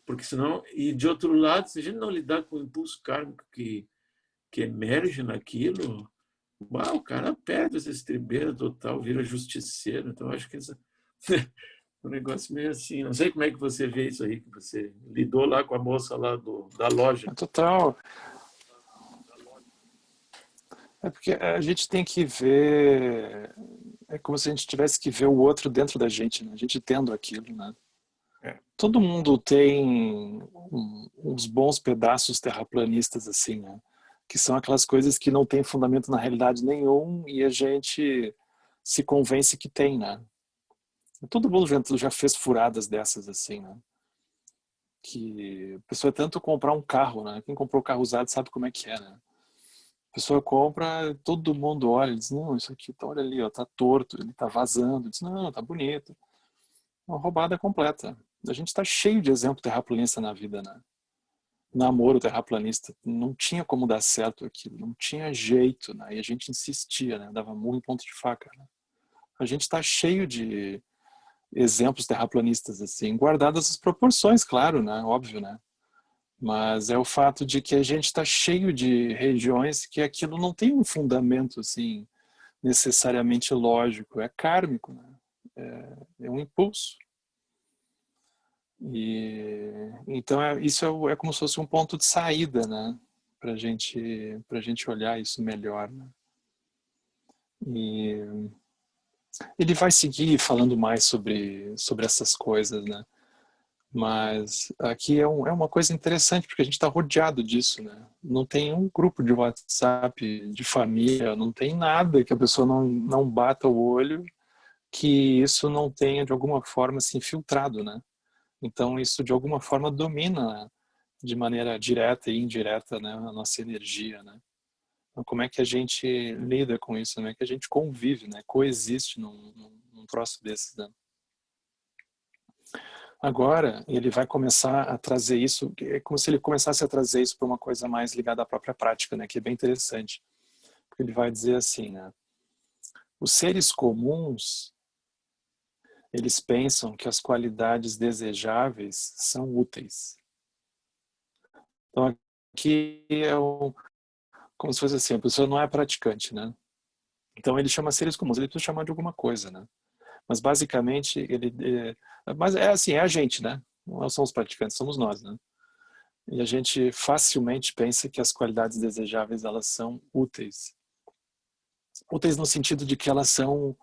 Porque senão, e de outro lado, se a gente não lidar com o impulso kármico que emerge naquilo, o cara perde essa estribeira total, vira justiceiro. Então, acho que um negócio meio assim. Não sei como é que você vê isso aí, que você lidou lá com a moça lá da loja. Total. É porque a gente tem que ver... É como se a gente tivesse que ver o outro dentro da gente, né? A gente tendo aquilo, né? Todo mundo tem uns bons pedaços terraplanistas, assim, né? Que são aquelas coisas que não têm fundamento na realidade nenhum e a gente se convence que tem, né? Todo mundo já fez furadas dessas, assim, né? Que a pessoa tenta comprar um carro, né? Quem comprou carro usado sabe como é que é, né? A pessoa compra, todo mundo olha e diz, não, isso aqui, olha ali, ó, tá torto, ele tá vazando. Diz, não, tá bonito. Uma roubada completa. A gente tá cheio de exemplo terraplanista na vida, né? Namoro terraplanista. Não tinha como dar certo aquilo, não tinha jeito, né? E a gente insistia, né? Dava murro em ponto de faca, né? A gente tá cheio de exemplos terraplanistas, assim, guardadas as proporções, claro, né? Óbvio, né? Mas é o fato de que a gente está cheio de regiões que aquilo não tem um fundamento assim necessariamente lógico, é kármico, né? É um impulso. E então isso é como se fosse um ponto de saída, né? Para gente olhar isso melhor, né? E ele vai seguir falando mais sobre essas coisas, né? Mas aqui é uma coisa interessante, porque a gente está rodeado disso, né? Não tem um grupo de WhatsApp de família, não tem nada que a pessoa não bata o olho, que isso não tenha de alguma forma se infiltrado, né? Então isso de alguma forma domina de maneira direta e indireta, né, a nossa energia, né? Então como é que a gente lida com isso, né? Que a gente convive, né? Coexiste num troço desses, né? Agora, ele vai começar a trazer isso, é como se ele começasse a trazer isso para uma coisa mais ligada à própria prática, né? Que é bem interessante. Porque ele vai dizer assim, né? Os seres comuns, eles pensam que as qualidades desejáveis são úteis. Então, aqui é como se fosse assim, a pessoa não é praticante, né? Então, ele chama seres comuns, ele precisa chamar de alguma coisa, né? Mas basicamente mas é assim, é a gente, né? Não são os praticantes, somos nós, né? E a gente facilmente pensa que as qualidades desejáveis elas são úteis. Úteis no sentido de que elas são,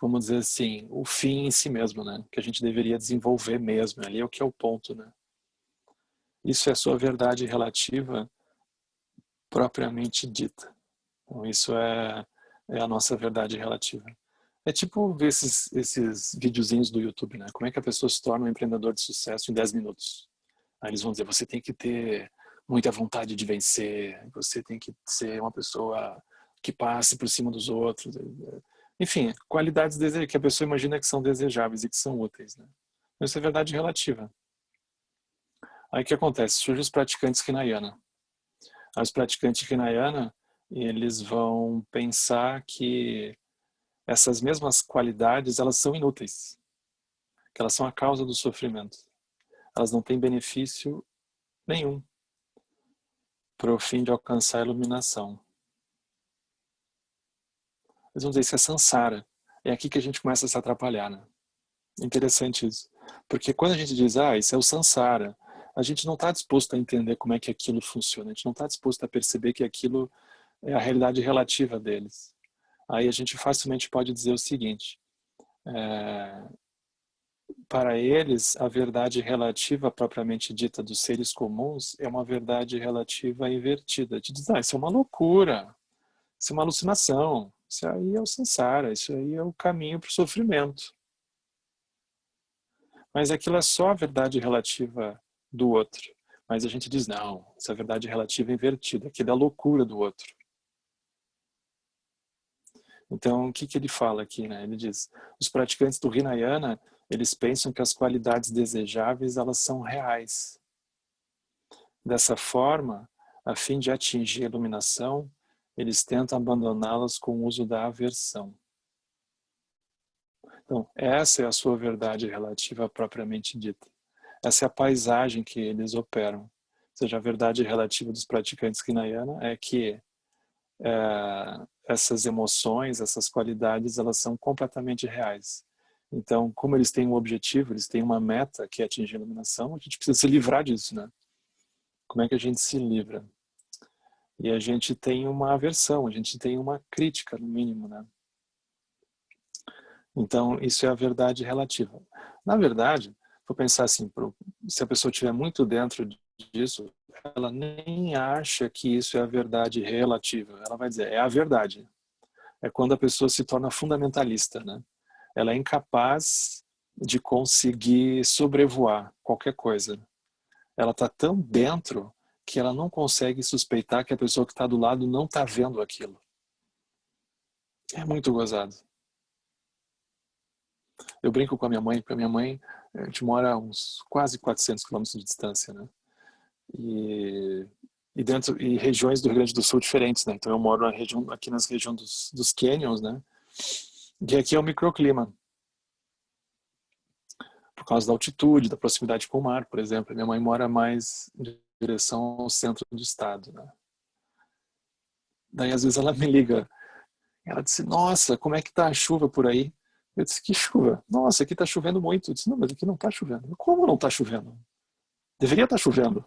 vamos dizer assim, o fim em si mesmo, né? Que a gente deveria desenvolver mesmo. Ali é o que é o ponto, né? Isso é a sua verdade relativa propriamente dita. Então isso é a nossa verdade relativa. É tipo ver esses videozinhos do YouTube, né? Como é que a pessoa se torna um empreendedor de sucesso em 10 minutos? Aí eles vão dizer, você tem que ter muita vontade de vencer, você tem que ser uma pessoa que passe por cima dos outros. Enfim, qualidades que a pessoa imagina que são desejáveis e que são úteis, né? Isso é verdade relativa. Aí o que acontece? Surgem os praticantes Hinayana. Os praticantes Hinayana, eles vão pensar que essas mesmas qualidades, elas são inúteis, que elas são a causa do sofrimento. Elas não têm benefício nenhum para o fim de alcançar a iluminação. Eles vão dizer, isso é samsara. É aqui que a gente começa a se atrapalhar, né? Interessante isso. Porque quando a gente diz, isso é o samsara, a gente não está disposto a entender como é que aquilo funciona. A gente não está disposto a perceber que aquilo é a realidade relativa deles. Aí a gente facilmente pode dizer o seguinte, para eles, a verdade relativa propriamente dita dos seres comuns é uma verdade relativa invertida. De dizer, isso é uma loucura, isso é uma alucinação, isso aí é o samsara, isso aí é o caminho para o sofrimento. Mas aquilo é só a verdade relativa do outro. Mas a gente diz, não, essa é a verdade relativa invertida, aquilo é a loucura do outro. Então, o que ele fala aqui, né? Ele diz, os praticantes do Hinayana, eles pensam que as qualidades desejáveis, elas são reais. Dessa forma, a fim de atingir a iluminação, eles tentam abandoná-las com o uso da aversão. Então, essa é a sua verdade relativa propriamente dita. Essa é a paisagem que eles operam. Ou seja, a verdade relativa dos praticantes Hinayana é que essas emoções, essas qualidades, elas são completamente reais. Então, como eles têm um objetivo, eles têm uma meta que é atingir a iluminação, a gente precisa se livrar disso, né? Como é que a gente se livra? E a gente tem uma aversão, a gente tem uma crítica, no mínimo, né? Então, isso é a verdade relativa. Na verdade, vou pensar assim, se a pessoa estiver muito dentro disso, ela nem acha que isso é a verdade relativa. Ela vai dizer, é a verdade. É quando a pessoa se torna fundamentalista, né? Ela é incapaz de conseguir sobrevoar qualquer coisa. Ela está tão dentro que ela não consegue suspeitar que a pessoa que está do lado não está vendo aquilo. É muito gozado. Eu brinco com a minha mãe, porque a minha mãe, a gente mora a uns quase 400 quilômetros de distância, né? E regiões do Rio Grande do Sul diferentes, né? Então eu moro aqui nas regiões dos canyons, né? E aqui é o microclima. Por causa da altitude, da proximidade com o mar, por exemplo. Minha mãe mora mais em direção ao centro do estado, né? Daí às vezes ela me liga. Ela disse, nossa, como é que tá a chuva por aí? Eu disse, que chuva? Nossa, aqui tá chovendo muito. Eu disse, não, mas aqui não tá chovendo. Como não tá chovendo? Deveria estar chovendo.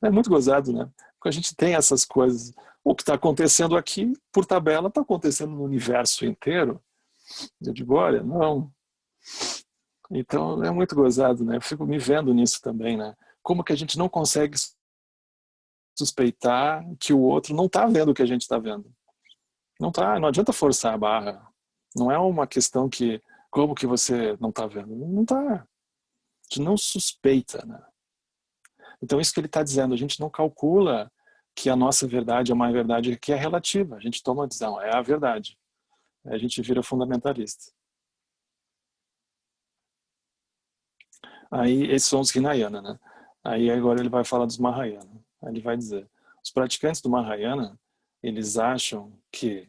É muito gozado, né? Porque a gente tem essas coisas. O que está acontecendo aqui, por tabela, está acontecendo no universo inteiro. Eu digo, olha, não. Então, é muito gozado, né? Eu fico me vendo nisso também, né? Como que a gente não consegue suspeitar que o outro não está vendo o que a gente está vendo. Não tá, não adianta forçar a barra. Não é uma questão que, como que você não está vendo? Não está. A gente não suspeita, né? Então, isso que ele está dizendo, a gente não calcula que a nossa verdade é uma verdade que é relativa. A gente toma a decisão, é a verdade. Aí a gente vira fundamentalista. Aí, esses são os Hinayana, né? Aí agora ele vai falar dos Mahayana. Aí ele vai dizer, os praticantes do Mahayana, eles acham que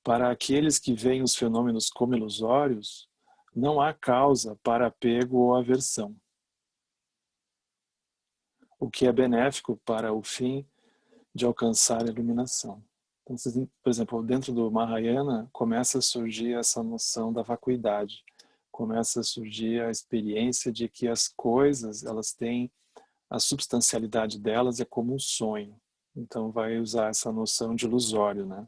para aqueles que veem os fenômenos como ilusórios, não há causa para apego ou aversão, o que é benéfico para o fim de alcançar a iluminação. Então, por exemplo, dentro do Mahayana começa a surgir essa noção da vacuidade, começa a surgir a experiência de que as coisas, elas têm a substancialidade delas é como um sonho. Então vai usar essa noção de ilusório, né?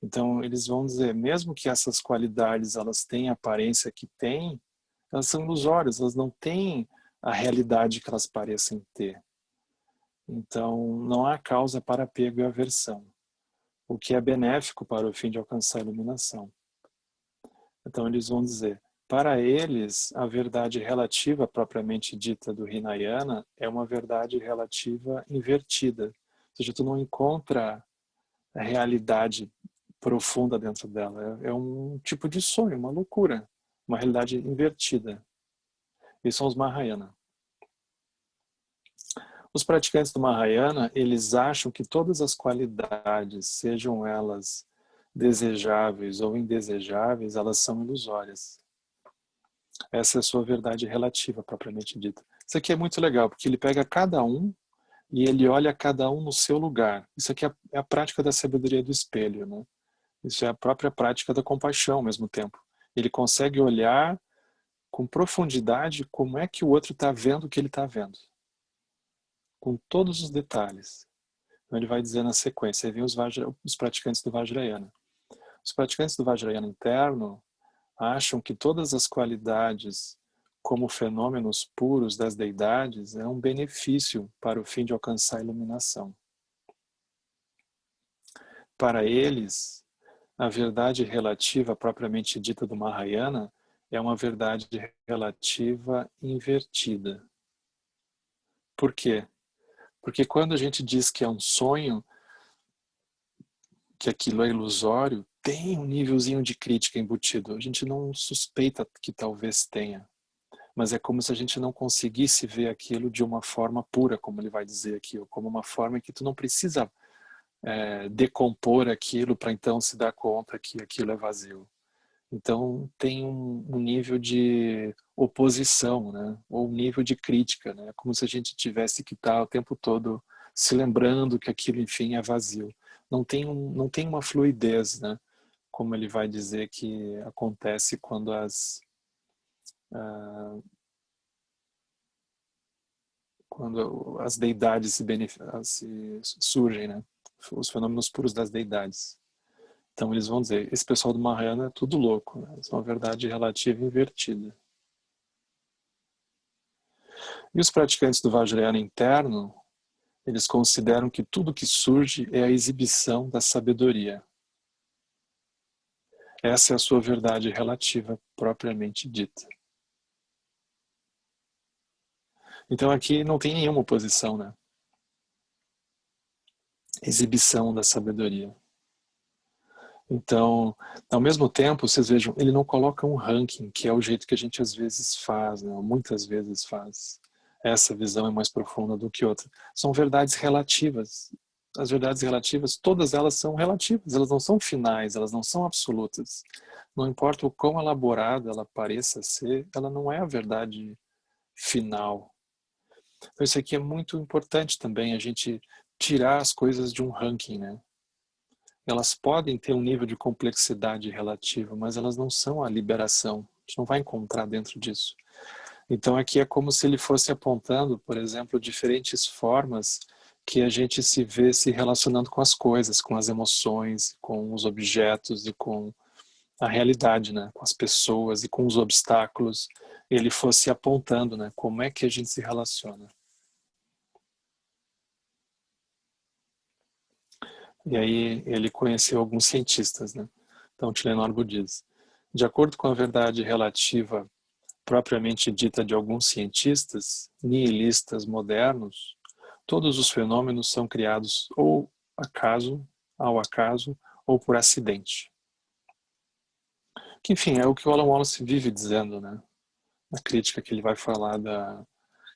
Então eles vão dizer, mesmo que essas qualidades elas têm a aparência que têm, elas são ilusórias, elas não têm a realidade que elas parecem ter. Então não há causa para apego e aversão, o que é benéfico para o fim de alcançar a iluminação. Então eles vão dizer, para eles a verdade relativa propriamente dita do Hinayana é uma verdade relativa invertida. Ou seja, tu não encontra a realidade profunda dentro dela. É um tipo de sonho, uma loucura, uma realidade invertida. Esses são os Mahayana. Os praticantes do Mahayana, eles acham que todas as qualidades, sejam elas desejáveis ou indesejáveis, elas são ilusórias. Essa é a sua verdade relativa, propriamente dita. Isso aqui é muito legal, porque ele pega cada um e ele olha cada um no seu lugar. Isso aqui é a prática da sabedoria do espelho, né? Isso é a própria prática da compaixão ao mesmo tempo. Ele consegue olhar com profundidade como é que o outro está vendo o que ele está vendo. Com todos os detalhes. Então ele vai dizer na sequência, aí vem os praticantes do Vajrayana. Os praticantes do Vajrayana interno acham que todas as qualidades como fenômenos puros das deidades é um benefício para o fim de alcançar a iluminação. Para eles, a verdade relativa propriamente dita do Mahayana é uma verdade relativa invertida. Por quê? Porque quando a gente diz que é um sonho, que aquilo é ilusório, tem um nívelzinho de crítica embutido. A gente não suspeita que talvez tenha. Mas é como se a gente não conseguisse ver aquilo de uma forma pura, como ele vai dizer aqui, ou como uma forma em que tu não precisa decompor aquilo para então se dar conta que aquilo é vazio. Então tem um nível de oposição, né? Ou um nível de crítica, né? Como se a gente tivesse que estar o tempo todo se lembrando que aquilo, enfim, é vazio. Não tem uma fluidez, né? Como ele vai dizer que acontece quando quando as deidades se surgem, né? Os fenômenos puros das deidades. Então eles vão dizer, esse pessoal do Mahayana é tudo louco, né? Isso é uma verdade relativa invertida. E os praticantes do Vajrayana interno, eles consideram que tudo que surge é a exibição da sabedoria. Essa é a sua verdade relativa propriamente dita. Então aqui não tem nenhuma oposição, né? Exibição da sabedoria. Então, ao mesmo tempo, vocês vejam, ele não coloca um ranking, que é o jeito que a gente às vezes faz, né? Muitas vezes faz. Essa visão é mais profunda do que outra. São verdades relativas. As verdades relativas, todas elas são relativas, elas não são finais, elas não são absolutas. Não importa o quão elaborada ela pareça ser, ela não é a verdade final. Então isso aqui é muito importante também, a gente tirar as coisas de um ranking, né? Elas podem ter um nível de complexidade relativa, mas elas não são a liberação. A gente não vai encontrar dentro disso. Então aqui é como se ele fosse apontando, por exemplo, diferentes formas que a gente se vê se relacionando com as coisas, com as emoções, com os objetos e com a realidade, né? Com as pessoas e com os obstáculos. Ele fosse apontando, né? Como é que a gente se relaciona. E aí ele conheceu alguns cientistas, né? Então Tilenor diz, de acordo com a verdade relativa propriamente dita de alguns cientistas, nihilistas modernos, todos os fenômenos são criados ou ao acaso, ou por acidente. Que, enfim, é o que o Alan Wallace vive dizendo, né? Na crítica que ele vai falar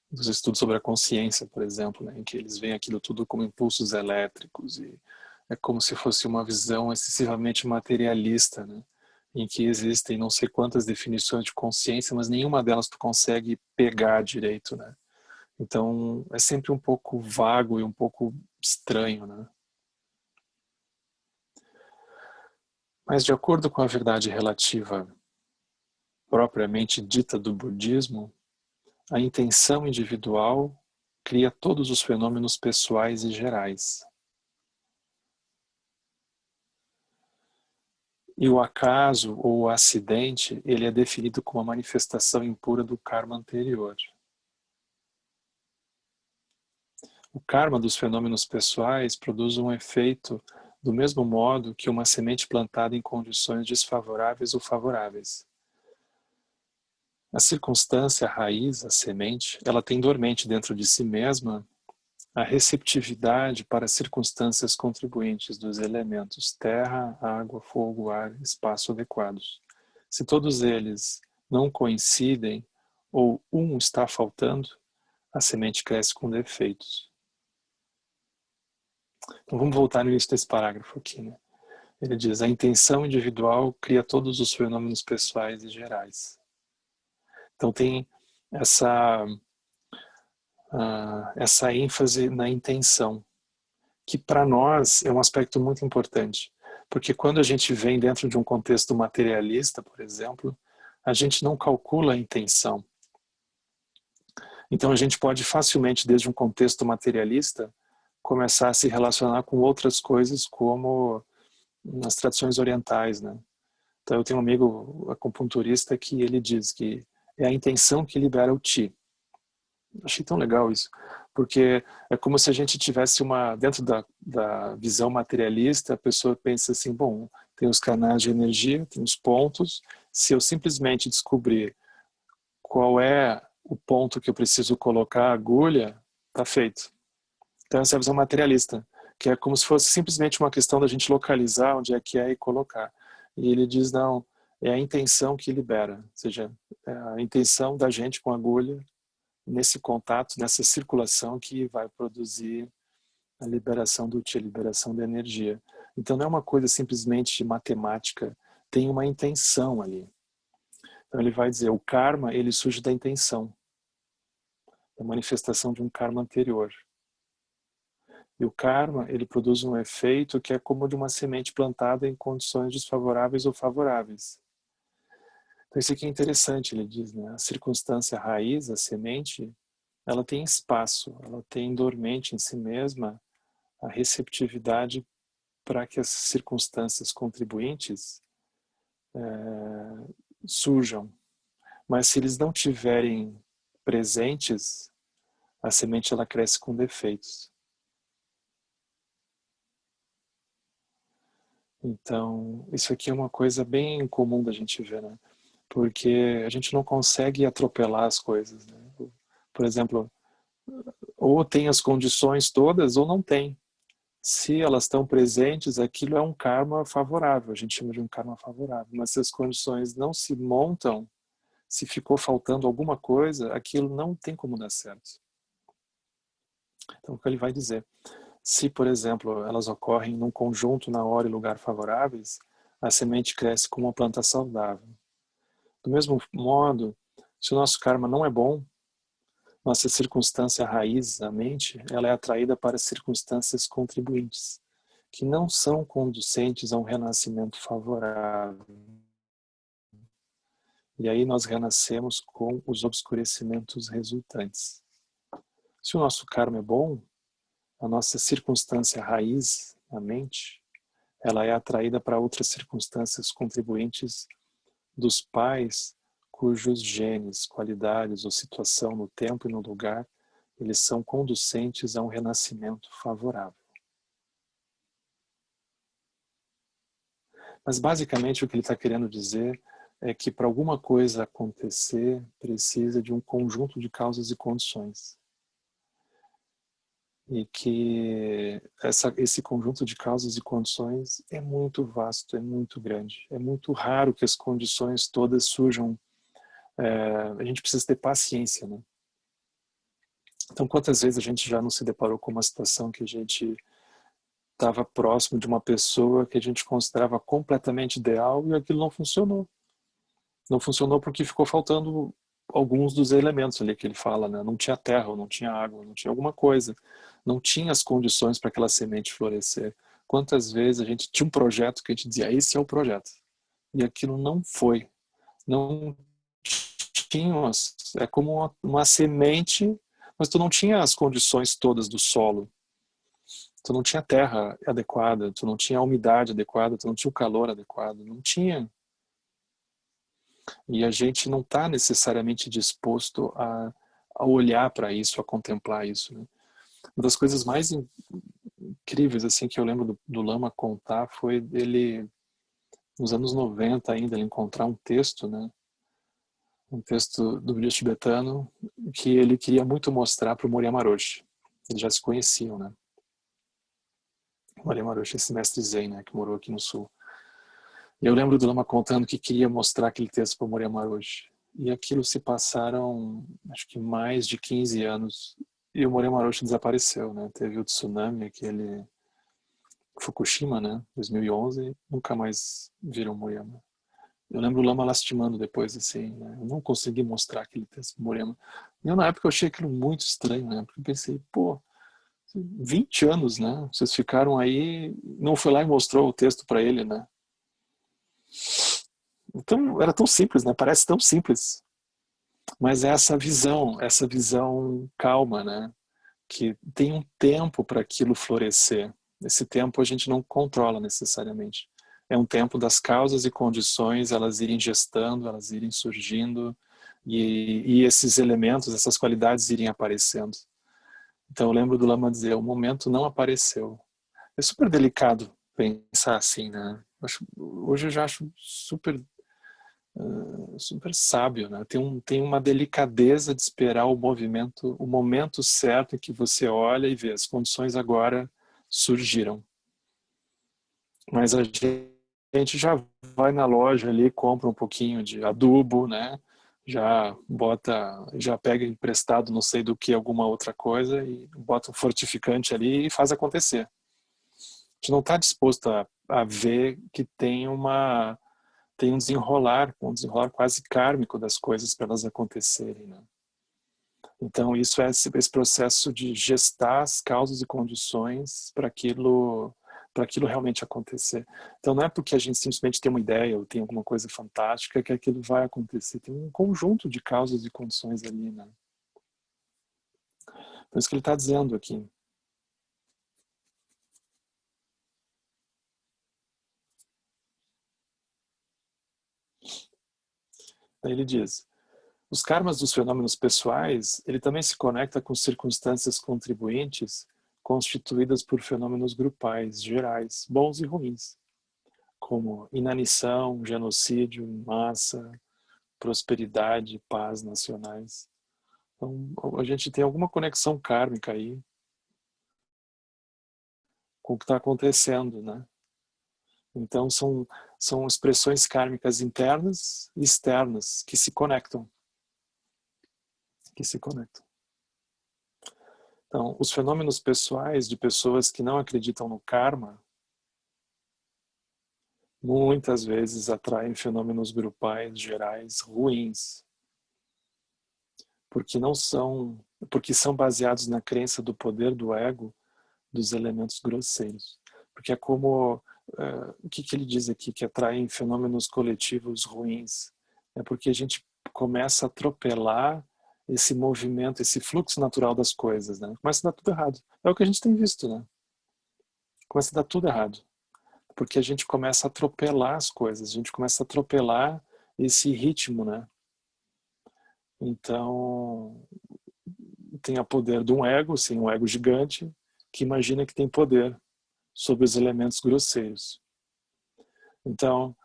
dos estudos sobre a consciência, por exemplo, né? Em que eles veem aquilo tudo como impulsos elétricos e é como se fosse uma visão excessivamente materialista, né? Em que existem não sei quantas definições de consciência, mas nenhuma delas tu consegue pegar direito, né? Então é sempre um pouco vago e um pouco estranho, né? Mas de acordo com a verdade relativa propriamente dita do budismo, a intenção individual cria todos os fenômenos pessoais e gerais. E o acaso ou o acidente, ele é definido como a manifestação impura do karma anterior. O karma dos fenômenos pessoais produz um efeito do mesmo modo que uma semente plantada em condições desfavoráveis ou favoráveis. A circunstância, a raiz, a semente, ela tem dormente dentro de si mesma a receptividade para circunstâncias contribuintes dos elementos terra, água, fogo, ar, espaço adequados. Se todos eles não coincidem ou um está faltando, a semente cresce com defeitos. Então vamos voltar no início desse parágrafo aqui, né? Ele diz: a intenção individual cria todos os fenômenos pessoais e gerais. Então tem essa ênfase na intenção, que para nós é um aspecto muito importante, porque quando a gente vem dentro de um contexto materialista, por exemplo, a gente não calcula a intenção. Então a gente pode facilmente, desde um contexto materialista, começar a se relacionar com outras coisas, como nas tradições orientais, né? Então eu tenho um amigo acupunturista que ele diz que é a intenção que libera o Qi. Achei tão legal isso, porque é como se a gente tivesse dentro da visão materialista, a pessoa pensa assim, bom, tem os canais de energia, tem os pontos, se eu simplesmente descobrir qual é o ponto que eu preciso colocar a agulha, tá feito. Então essa é a visão materialista, que é como se fosse simplesmente uma questão da gente localizar onde é que é e colocar. E ele diz, não, é a intenção que libera, ou seja, é a intenção da gente com a agulha, nesse contato, nessa circulação que vai produzir a liberação do Qi, a liberação da energia. Então não é uma coisa simplesmente matemática, tem uma intenção ali. Então ele vai dizer, o karma, ele surge da intenção, da manifestação de um karma anterior. E o karma, ele produz um efeito que é como de uma semente plantada em condições desfavoráveis ou favoráveis. Então isso aqui é interessante, ele diz, né? A circunstância raiz, a semente, ela tem espaço, ela tem dormente em si mesma a receptividade para que as circunstâncias contribuintes surjam. Mas se eles não tiverem presentes, a semente ela cresce com defeitos. Então, isso aqui é uma coisa bem comum da gente ver, né? Porque a gente não consegue atropelar as coisas, né? Por exemplo, ou tem as condições todas ou não tem. Se elas estão presentes, aquilo é um karma favorável, a gente chama de um karma favorável. Mas se as condições não se montam, se ficou faltando alguma coisa, aquilo não tem como dar certo. Então, o que ele vai dizer? Se, por exemplo, elas ocorrem num conjunto na hora e lugar favoráveis, a semente cresce como uma planta saudável. Do mesmo modo, se o nosso karma não é bom, nossa circunstância raiz, a mente, ela é atraída para circunstâncias contribuintes, que não são conducentes a um renascimento favorável. E aí nós renascemos com os obscurecimentos resultantes. Se o nosso karma é bom, a nossa circunstância raiz, a mente, ela é atraída para outras circunstâncias contribuintes dos pais cujos genes, qualidades ou situação no tempo e no lugar, eles são conducentes a um renascimento favorável. Mas basicamente o que ele está querendo dizer é que para alguma coisa acontecer, precisa de um conjunto de causas e condições. E que esse conjunto de causas e condições é muito vasto, é muito grande. É muito raro que as condições todas surjam. A gente precisa ter paciência, né? Então, quantas vezes a gente já não se deparou com uma situação que a gente estava próximo de uma pessoa que a gente considerava completamente ideal e aquilo não funcionou. Não funcionou porque ficou faltando alguns dos elementos ali que ele fala, né? Não tinha terra, ou não tinha água, não tinha alguma coisa. Não tinha as condições para aquela semente florescer. Quantas vezes a gente tinha um projeto que a gente dizia, esse é o projeto. E aquilo não foi. Não tinha, é como uma semente, mas tu não tinha as condições todas do solo. Tu não tinha terra adequada, tu não tinha a umidade adequada, tu não tinha o calor adequado, não tinha. E a gente não está necessariamente disposto a olhar para isso, a contemplar isso, né? Uma das coisas mais incríveis assim que eu lembro do Lama contar foi dele, nos anos 90 ainda, ele encontrar um texto, né? Um texto do budista tibetano que ele queria muito mostrar para o Moriyama Roshi. Eles já se conheciam, né? Moriyama Roshi, esse mestre Zen, né? Que morou aqui no sul. E eu lembro do Lama contando que queria mostrar aquele texto para o Moriyama Roshi. E aquilo se passaram, acho que mais de 15 anos. E o Morema Roshi desapareceu, né? Teve o tsunami, aquele Fukushima, né? 2011, nunca mais viram Morema. Eu lembro o Lama lastimando depois, assim, né? Eu não consegui mostrar aquele texto do Morema. E eu, na época, eu achei aquilo muito estranho, né? Porque eu pensei, pô, 20 anos, né? Vocês ficaram aí, não foi lá e mostrou o texto para ele, né? Então, era tão simples, né? Parece tão simples. Mas é essa visão calma, né? Que tem um tempo para aquilo florescer. Esse tempo a gente não controla necessariamente. É um tempo das causas e condições, elas irem gestando, elas irem surgindo, e esses elementos, essas qualidades irem aparecendo. Então eu lembro do Lama dizer, o momento não apareceu. É super delicado pensar assim, né? Hoje eu já acho super sábio, né? Tem uma delicadeza de esperar o momento certo em que você olha e vê, as condições agora surgiram. Mas a gente já vai na loja ali, compra um pouquinho de adubo, né? Já pega emprestado não sei do que alguma outra coisa e bota um fortificante ali e faz acontecer. A gente não está disposto a ver que tem um desenrolar quase kármico das coisas para elas acontecerem, né? Então isso é esse processo de gestar as causas e condições para aquilo realmente acontecer. Então não é porque a gente simplesmente tem uma ideia ou tem alguma coisa fantástica que aquilo vai acontecer. Tem um conjunto de causas e condições ali, né? Então isso que ele está dizendo aqui. Aí ele diz: os karmas dos fenômenos pessoais, ele também se conecta com circunstâncias contribuintes constituídas por fenômenos grupais, gerais, bons e ruins, como inanição, genocídio em massa, prosperidade, paz nacionais. Então, a gente tem alguma conexão kármica aí com o que está acontecendo, né? Então, são expressões kármicas internas e externas que se conectam. Então, os fenômenos pessoais de pessoas que não acreditam no karma muitas vezes atraem fenômenos grupais gerais ruins, porque são baseados na crença do poder do ego dos elementos grosseiros. Porque é como o que ele diz aqui que atraem fenômenos coletivos ruins, é porque a gente começa a atropelar esse movimento, esse fluxo natural das coisas, né? Começa a dar tudo errado. É o que a gente tem visto, né? Começa a dar tudo errado. Porque a gente começa a atropelar as coisas, a gente começa a atropelar esse ritmo, né? Então, tem o poder de um ego, sim, um ego gigante, que imagina que tem poder sobre os elementos grosseiros. Então,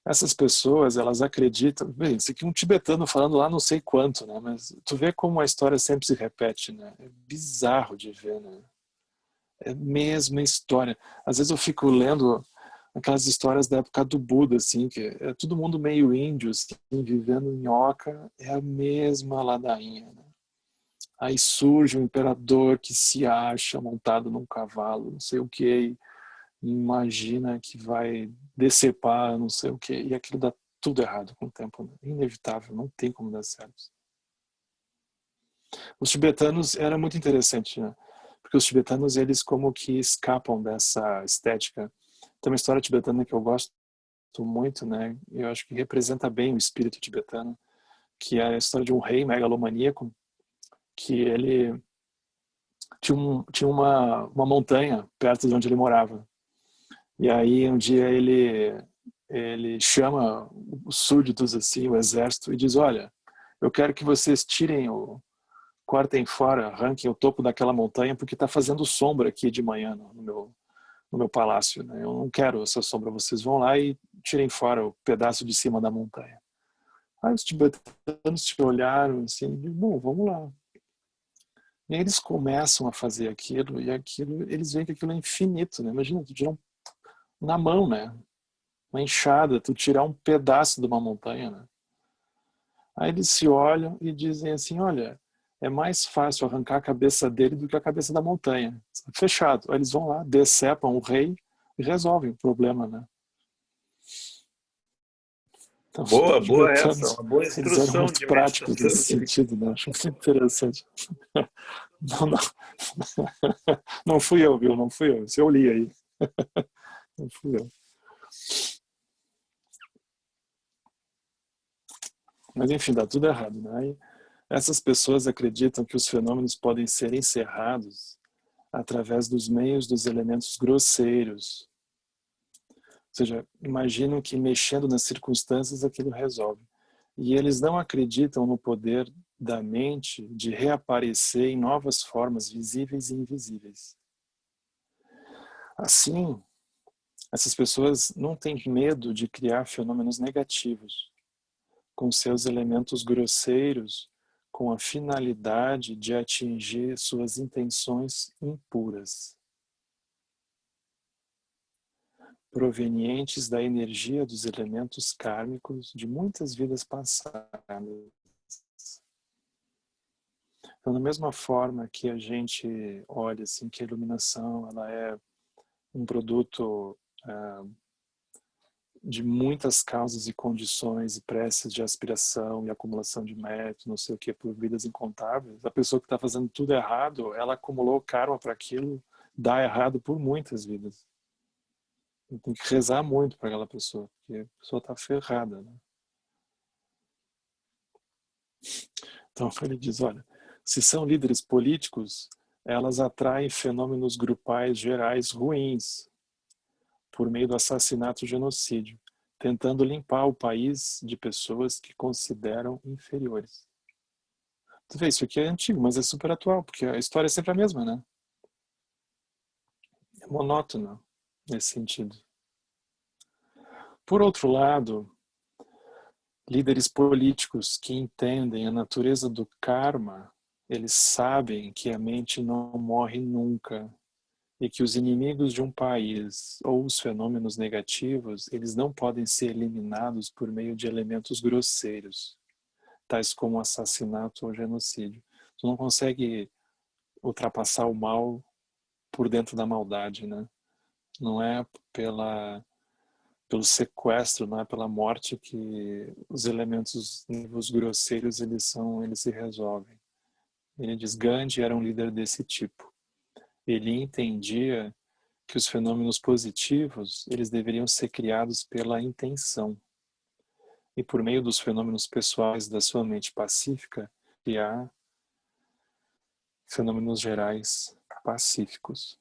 essas pessoas, elas acreditam, bem, isso aqui é um tibetano falando lá não sei quanto, né? Mas tu vê como a história sempre se repete, né? É bizarro de ver, né? É a mesma história. Às vezes eu fico lendo aquelas histórias da época do Buda, assim, que é todo mundo meio índio, assim, vivendo em oca, é a mesma ladainha, né? Aí surge um imperador que se acha montado num cavalo, não sei o que, imagina que vai decepar, não sei o que, e aquilo dá tudo errado com o tempo, né? Inevitável, não tem como dar certo. Os tibetanos era muito interessante, né? Porque os tibetanos, eles como que escapam dessa estética. Tem uma história tibetana que eu gosto muito, né? Eu acho que representa bem o espírito tibetano, que é a história de um rei megalomaníaco, que ele tinha uma montanha perto de onde ele morava. E aí um dia ele chama os súditos, assim, o exército, e diz: olha, eu quero que vocês cortem fora, arranquem o topo daquela montanha, porque está fazendo sombra aqui de manhã no meu palácio, né? Eu não quero essa sombra, vocês vão lá e tirem fora o pedaço de cima da montanha. Aí os tibetanos se olharam assim, e, bom, vamos lá. E aí eles começam a fazer aquilo, e eles veem que aquilo é infinito, né? Imagina, tu tirar na mão, né? Uma enxada, tu tirar um pedaço de uma montanha, né? Aí eles se olham e dizem assim, olha, é mais fácil arrancar a cabeça dele do que a cabeça da montanha. Fechado. Aí eles vão lá, decepam o rei e resolvem o problema, né? Então, Boa, os boa essa, tibetanos, uma boa eles eram instrução muito de práticos nesse meditação. sentido, né? Acho muito interessante. Não, não, não fui eu, viu? Não fui eu. Se eu li aí. Não fui eu. Mas enfim, dá tudo errado, né? E essas pessoas acreditam que os fenômenos podem ser encerrados através dos meios dos elementos grosseiros. Ou seja, imaginam que mexendo nas circunstâncias aquilo resolve. E eles não acreditam no poder da mente de reaparecer em novas formas visíveis e invisíveis. Assim, essas pessoas não têm medo de criar fenômenos negativos, com seus elementos grosseiros, com a finalidade de atingir suas intenções impuras, provenientes da energia dos elementos kármicos de muitas vidas passadas. Então, da mesma forma que a gente olha assim que a iluminação ela é um produto de muitas causas e condições e preces de aspiração e acumulação de mérito, não sei o que, por vidas incontáveis, a pessoa que está fazendo tudo errado, ela acumulou karma para aquilo dar errado por muitas vidas. Tem que rezar muito para aquela pessoa, porque a pessoa está ferrada, né? Então ele diz, olha, se são líderes políticos, elas atraem fenômenos grupais gerais ruins, por meio do assassinato e genocídio, tentando limpar o país de pessoas que consideram inferiores. Tu vê, isso aqui é antigo, mas é super atual, porque a história é sempre a mesma, né? É monótona nesse sentido. Por outro lado, líderes políticos que entendem a natureza do karma, eles sabem que a mente não morre nunca e que os inimigos de um país ou os fenômenos negativos, eles não podem ser eliminados por meio de elementos grosseiros, tais como assassinato ou genocídio. Tu não consegue ultrapassar o mal por dentro da maldade, né? Não é pelo sequestro, não é pela morte que os elementos níveis grosseiros eles se resolvem. Ele diz, Gandhi era um líder desse tipo. Ele entendia que os fenômenos positivos eles deveriam ser criados pela intenção e por meio dos fenômenos pessoais da sua mente pacífica criar fenômenos gerais pacíficos.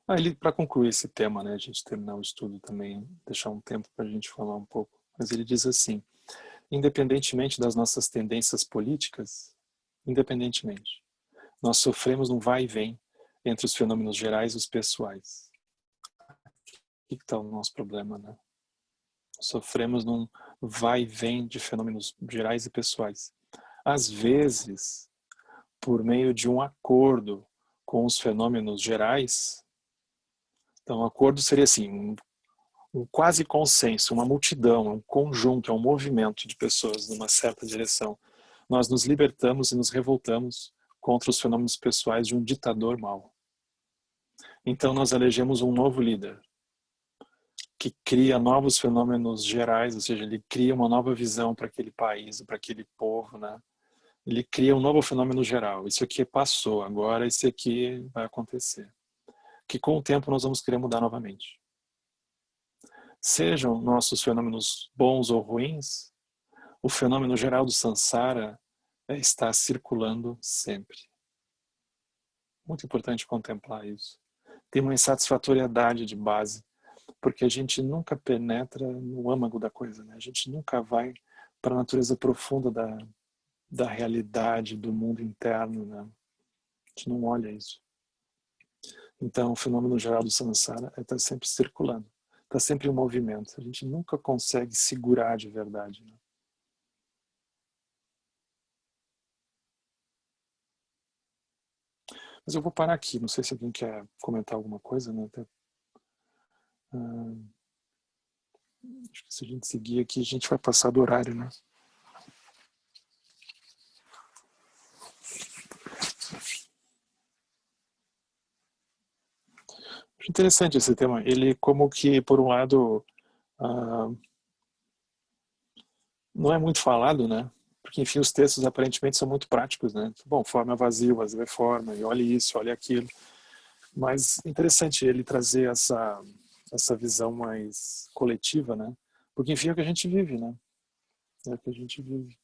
Ele, para concluir esse tema, né, a gente terminar o estudo também, deixar um tempo para a gente falar um pouco, mas ele diz assim, independentemente das nossas tendências políticas, independentemente, nós sofremos um vai e vem entre os fenômenos gerais e os pessoais. O que está o nosso problema, né? Sofremos num vai e vem de fenômenos gerais e pessoais. Às vezes, por meio de um acordo com os fenômenos gerais, então um acordo seria assim, um quase consenso, uma multidão, um conjunto, um movimento de pessoas numa certa direção. Nós nos libertamos e nos revoltamos contra os fenômenos pessoais de um ditador mau. Então nós elegemos um novo líder, que cria novos fenômenos gerais, ou seja, ele cria uma nova visão para aquele país, para aquele povo, né? Ele cria um novo fenômeno geral. Isso aqui passou, agora esse aqui vai acontecer. Que com o tempo nós vamos querer mudar novamente. Sejam nossos fenômenos bons ou ruins, o fenômeno geral do samsara está circulando sempre. Muito importante contemplar isso. Tem uma insatisfatoriedade de base, porque a gente nunca penetra no âmago da coisa, né? A gente nunca vai para a natureza profunda da realidade, do mundo interno, né? A gente não olha isso. Então, o fenômeno geral do samsara está sempre circulando, está sempre em movimento. A gente nunca consegue segurar de verdade, né? Mas eu vou parar aqui, não sei se alguém quer comentar alguma coisa, né? Acho que se a gente seguir aqui, a gente vai passar do horário, né? Acho interessante esse tema. Ele, como que, por um lado, ah, não é muito falado, né? Porque, enfim, os textos aparentemente são muito práticos, né? Bom, forma vazio, vazio é forma, e olha isso, olha aquilo. Mas interessante ele trazer essa visão mais coletiva, né? Porque, enfim, é o que a gente vive, né? É o que a gente vive.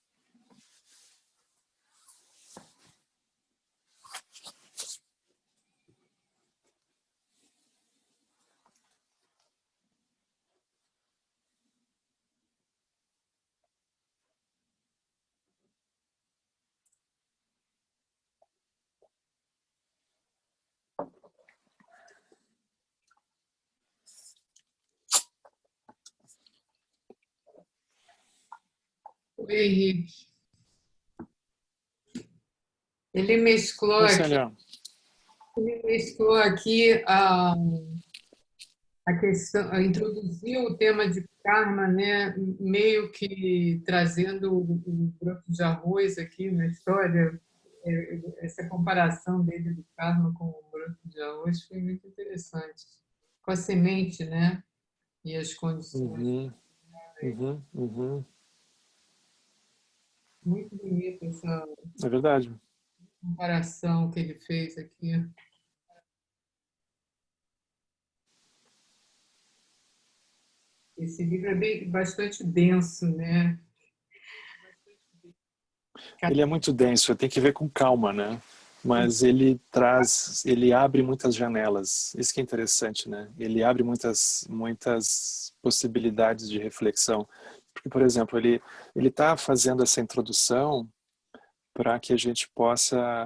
O Henrique, ele mesclou Oi, aqui, Célia. ele mesclou aqui a questão, introduziu o tema de karma, né, meio que trazendo o broto de arroz aqui na história. Essa comparação dele do karma com o broto de arroz foi muito interessante. Com a semente, né, e as condições. Uhum, uhum, uhum. Muito bonita essa É verdade. comparação que ele fez aqui. Esse livro é bastante denso, né? Ele é muito denso, tem que ver com calma, né? Mas ele abre muitas janelas. Isso que é interessante, né? Ele abre muitas possibilidades de reflexão. Porque, por exemplo, ele está fazendo essa introdução para que a gente possa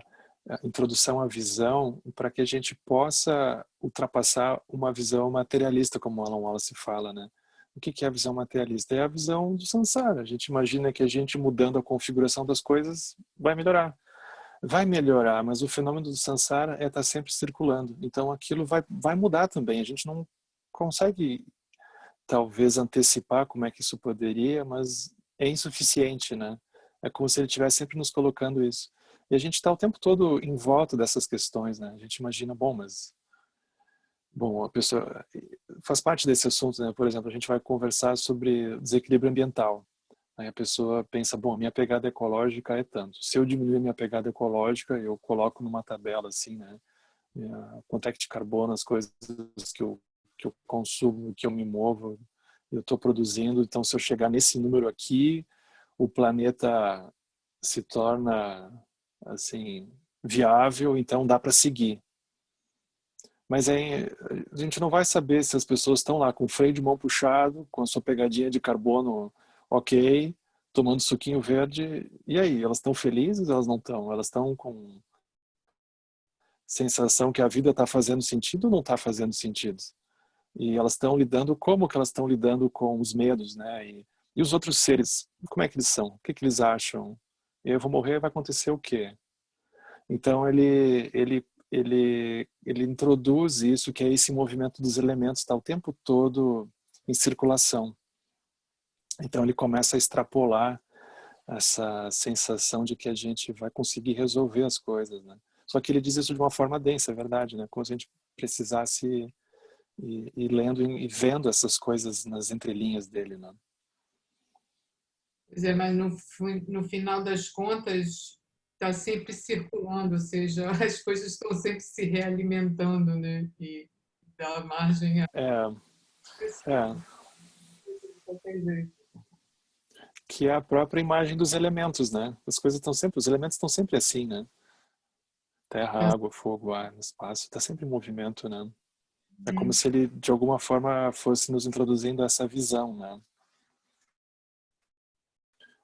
introdução à visão, para que a gente possa ultrapassar uma visão materialista, como Alan Wallace fala, né? O que é a visão materialista? É a visão do samsara. A gente imagina que a gente mudando a configuração das coisas vai melhorar. Vai melhorar, mas o fenômeno do samsara é estar sempre circulando. Então aquilo vai mudar também. A gente não consegue, talvez, antecipar como é que isso poderia, mas é insuficiente, né? É como se ele estivesse sempre nos colocando isso. E a gente está o tempo todo em volta dessas questões, né? A gente imagina, bom, a pessoa faz parte desse assunto, né? Por exemplo, a gente vai conversar sobre desequilíbrio ambiental. Aí a pessoa pensa, bom, minha pegada ecológica é tanto. Se eu diminuir minha pegada ecológica, eu coloco numa tabela assim, né? Quanto é que de carbono as coisas que eu consumo, que eu me movo, eu estou produzindo. Então, se eu chegar nesse número aqui, o planeta se torna assim viável, então dá para seguir. Mas aí a gente não vai saber se as pessoas estão lá com o freio de mão puxado, com a sua pegadinha de carbono ok, tomando suquinho verde. E aí, elas estão felizes? Elas não estão? Elas estão com sensação que a vida está fazendo sentido ou não está fazendo sentido? E elas estão lidando, como que elas estão lidando com os medos, né? E os outros seres, como é que eles são? O que que eles acham? Eu vou morrer, vai acontecer o quê? Então ele introduz isso, que é esse movimento dos elementos, está o tempo todo em circulação. Então ele começa a extrapolar essa sensação de que a gente vai conseguir resolver as coisas, né? Só que ele diz isso de uma forma densa, é verdade, né? Como se a gente precisasse ir lendo e vendo essas coisas nas entrelinhas dele, né? Pois é, mas no final das contas está sempre circulando, ou seja, as coisas estão sempre se realimentando, né? E dá margem a É, é, qualquer jeito. que é a própria imagem dos elementos, né? As coisas estão sempre, os elementos estão sempre assim, né? Terra, água, fogo, ar, espaço, está sempre em movimento, né? É como se ele, de alguma forma, fosse nos introduzindo essa visão, né?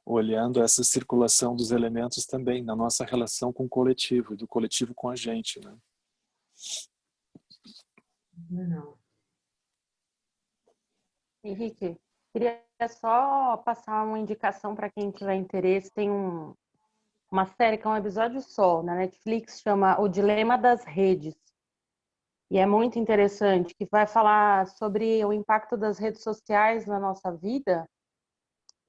Olhando essa circulação dos elementos também na nossa relação com o coletivo, e do coletivo com a gente, né? Não. Henrique, queria só passar uma indicação para quem tiver interesse. Tem uma série que é um episódio só na Netflix, chama O Dilema das Redes. e é muito interessante, que vai falar sobre o impacto das redes sociais na nossa vida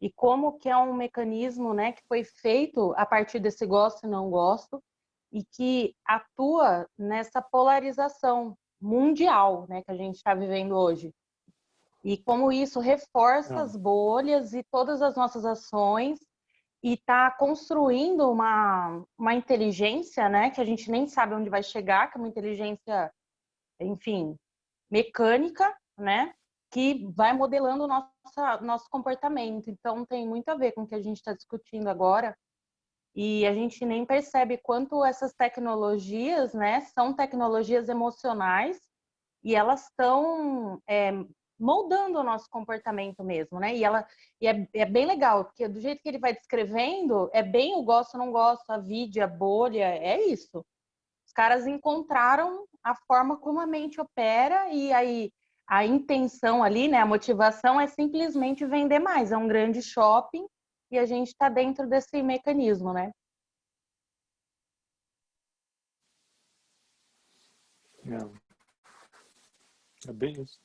e como que é um mecanismo, né, que foi feito a partir desse gosto e não gosto e que atua nessa polarização mundial, né, que a gente está vivendo hoje. E como isso reforça as bolhas e todas as nossas ações e está construindo uma inteligência, né, que a gente nem sabe onde vai chegar, que é uma inteligência, enfim, mecânica, né, que vai modelando o nosso comportamento. Então, tem muito a ver com o que a gente está discutindo agora. E a gente nem percebe quanto essas tecnologias, né, são tecnologias emocionais e elas estão moldando o nosso comportamento mesmo, né? É bem legal, porque do jeito que ele vai descrevendo, é bem o gosto, não gosto, a vídeo, a bolha, é isso. Os caras encontraram a forma como a mente opera e aí a intenção ali, né, a motivação é simplesmente vender mais. É um grande shopping e a gente está dentro desse mecanismo, né? É bem isso.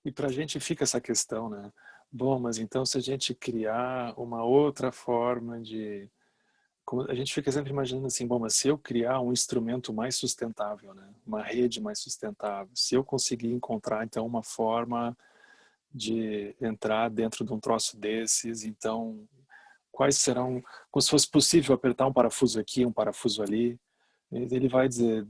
E para a gente fica essa questão, né? Bom, mas então se a gente criar uma outra forma de... A gente fica sempre imaginando assim, bom, mas se eu criar um instrumento mais sustentável, né? Uma rede mais sustentável, se eu conseguir encontrar então uma forma de entrar dentro de um troço desses, então quais serão, como se fosse possível apertar um parafuso aqui, um parafuso ali, ele vai dizer,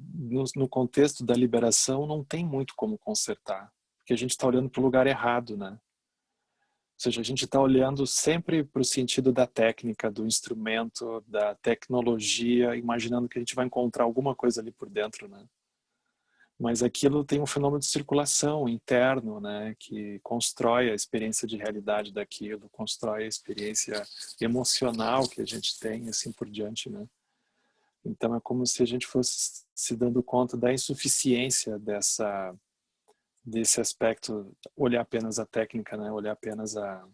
no contexto da liberação não tem muito como consertar, porque a gente está olhando para o lugar errado, né? Ou seja, a gente está olhando sempre para o sentido da técnica, do instrumento, da tecnologia, imaginando que a gente vai encontrar alguma coisa ali por dentro, né? Mas aquilo tem um fenômeno de circulação interno, né? Que constrói a experiência de realidade daquilo, constrói a experiência emocional que a gente tem, assim por diante, né? Então é como se a gente fosse se dando conta da insuficiência desse aspecto, olhar apenas a técnica, né? Olhar apenas a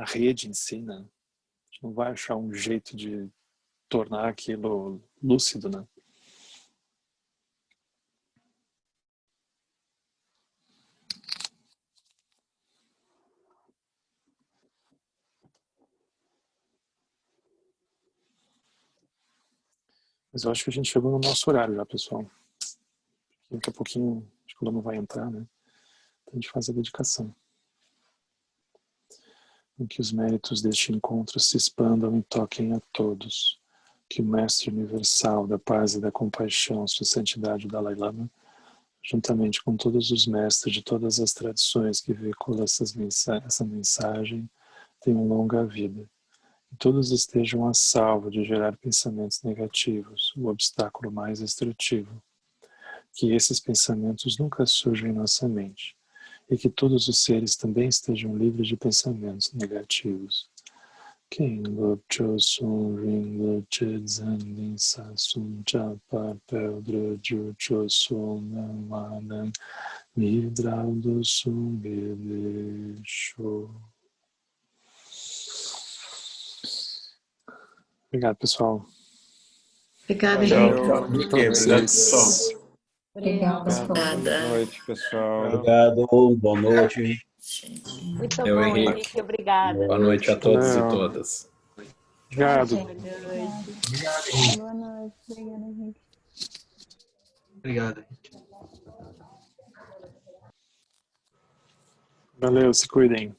rede em si, né? A gente não vai achar um jeito de tornar aquilo lúcido, né? Mas eu acho que a gente chegou no nosso horário já, pessoal. Daqui a pouquinho, acho que o Lama vai entrar, né? Então a gente faz a dedicação. Que os méritos deste encontro se expandam e toquem a todos. Que o Mestre Universal da Paz e da Compaixão, Sua Santidade o Dalai Lama, juntamente com todos os mestres de todas as tradições que veiculam essa mensagem, tenham longa vida. E todos estejam a salvo de gerar pensamentos negativos, o obstáculo mais destrutivo. Que esses pensamentos nunca surjam em nossa mente. E que todos os seres também estejam livres de pensamentos negativos. Quem Lobcho Sun Ring Loche Zandin Sa Sun Cha Pa Pel Droju Cho Sun Manan Midral do Sun Bele Show. Obrigado, pessoal. Obrigada, Tchau, Henrique. tchau, Henrique. Obrigado, pessoal. Obrigada. Boa noite, pessoal. Obrigado, boa noite. Muito Eu, bom, Henrique. Henrique. Obrigada. Boa noite a todos e Não. todas. Obrigado. Boa noite. Boa noite. Obrigada, Henrique. Obrigado. Valeu, se cuidem.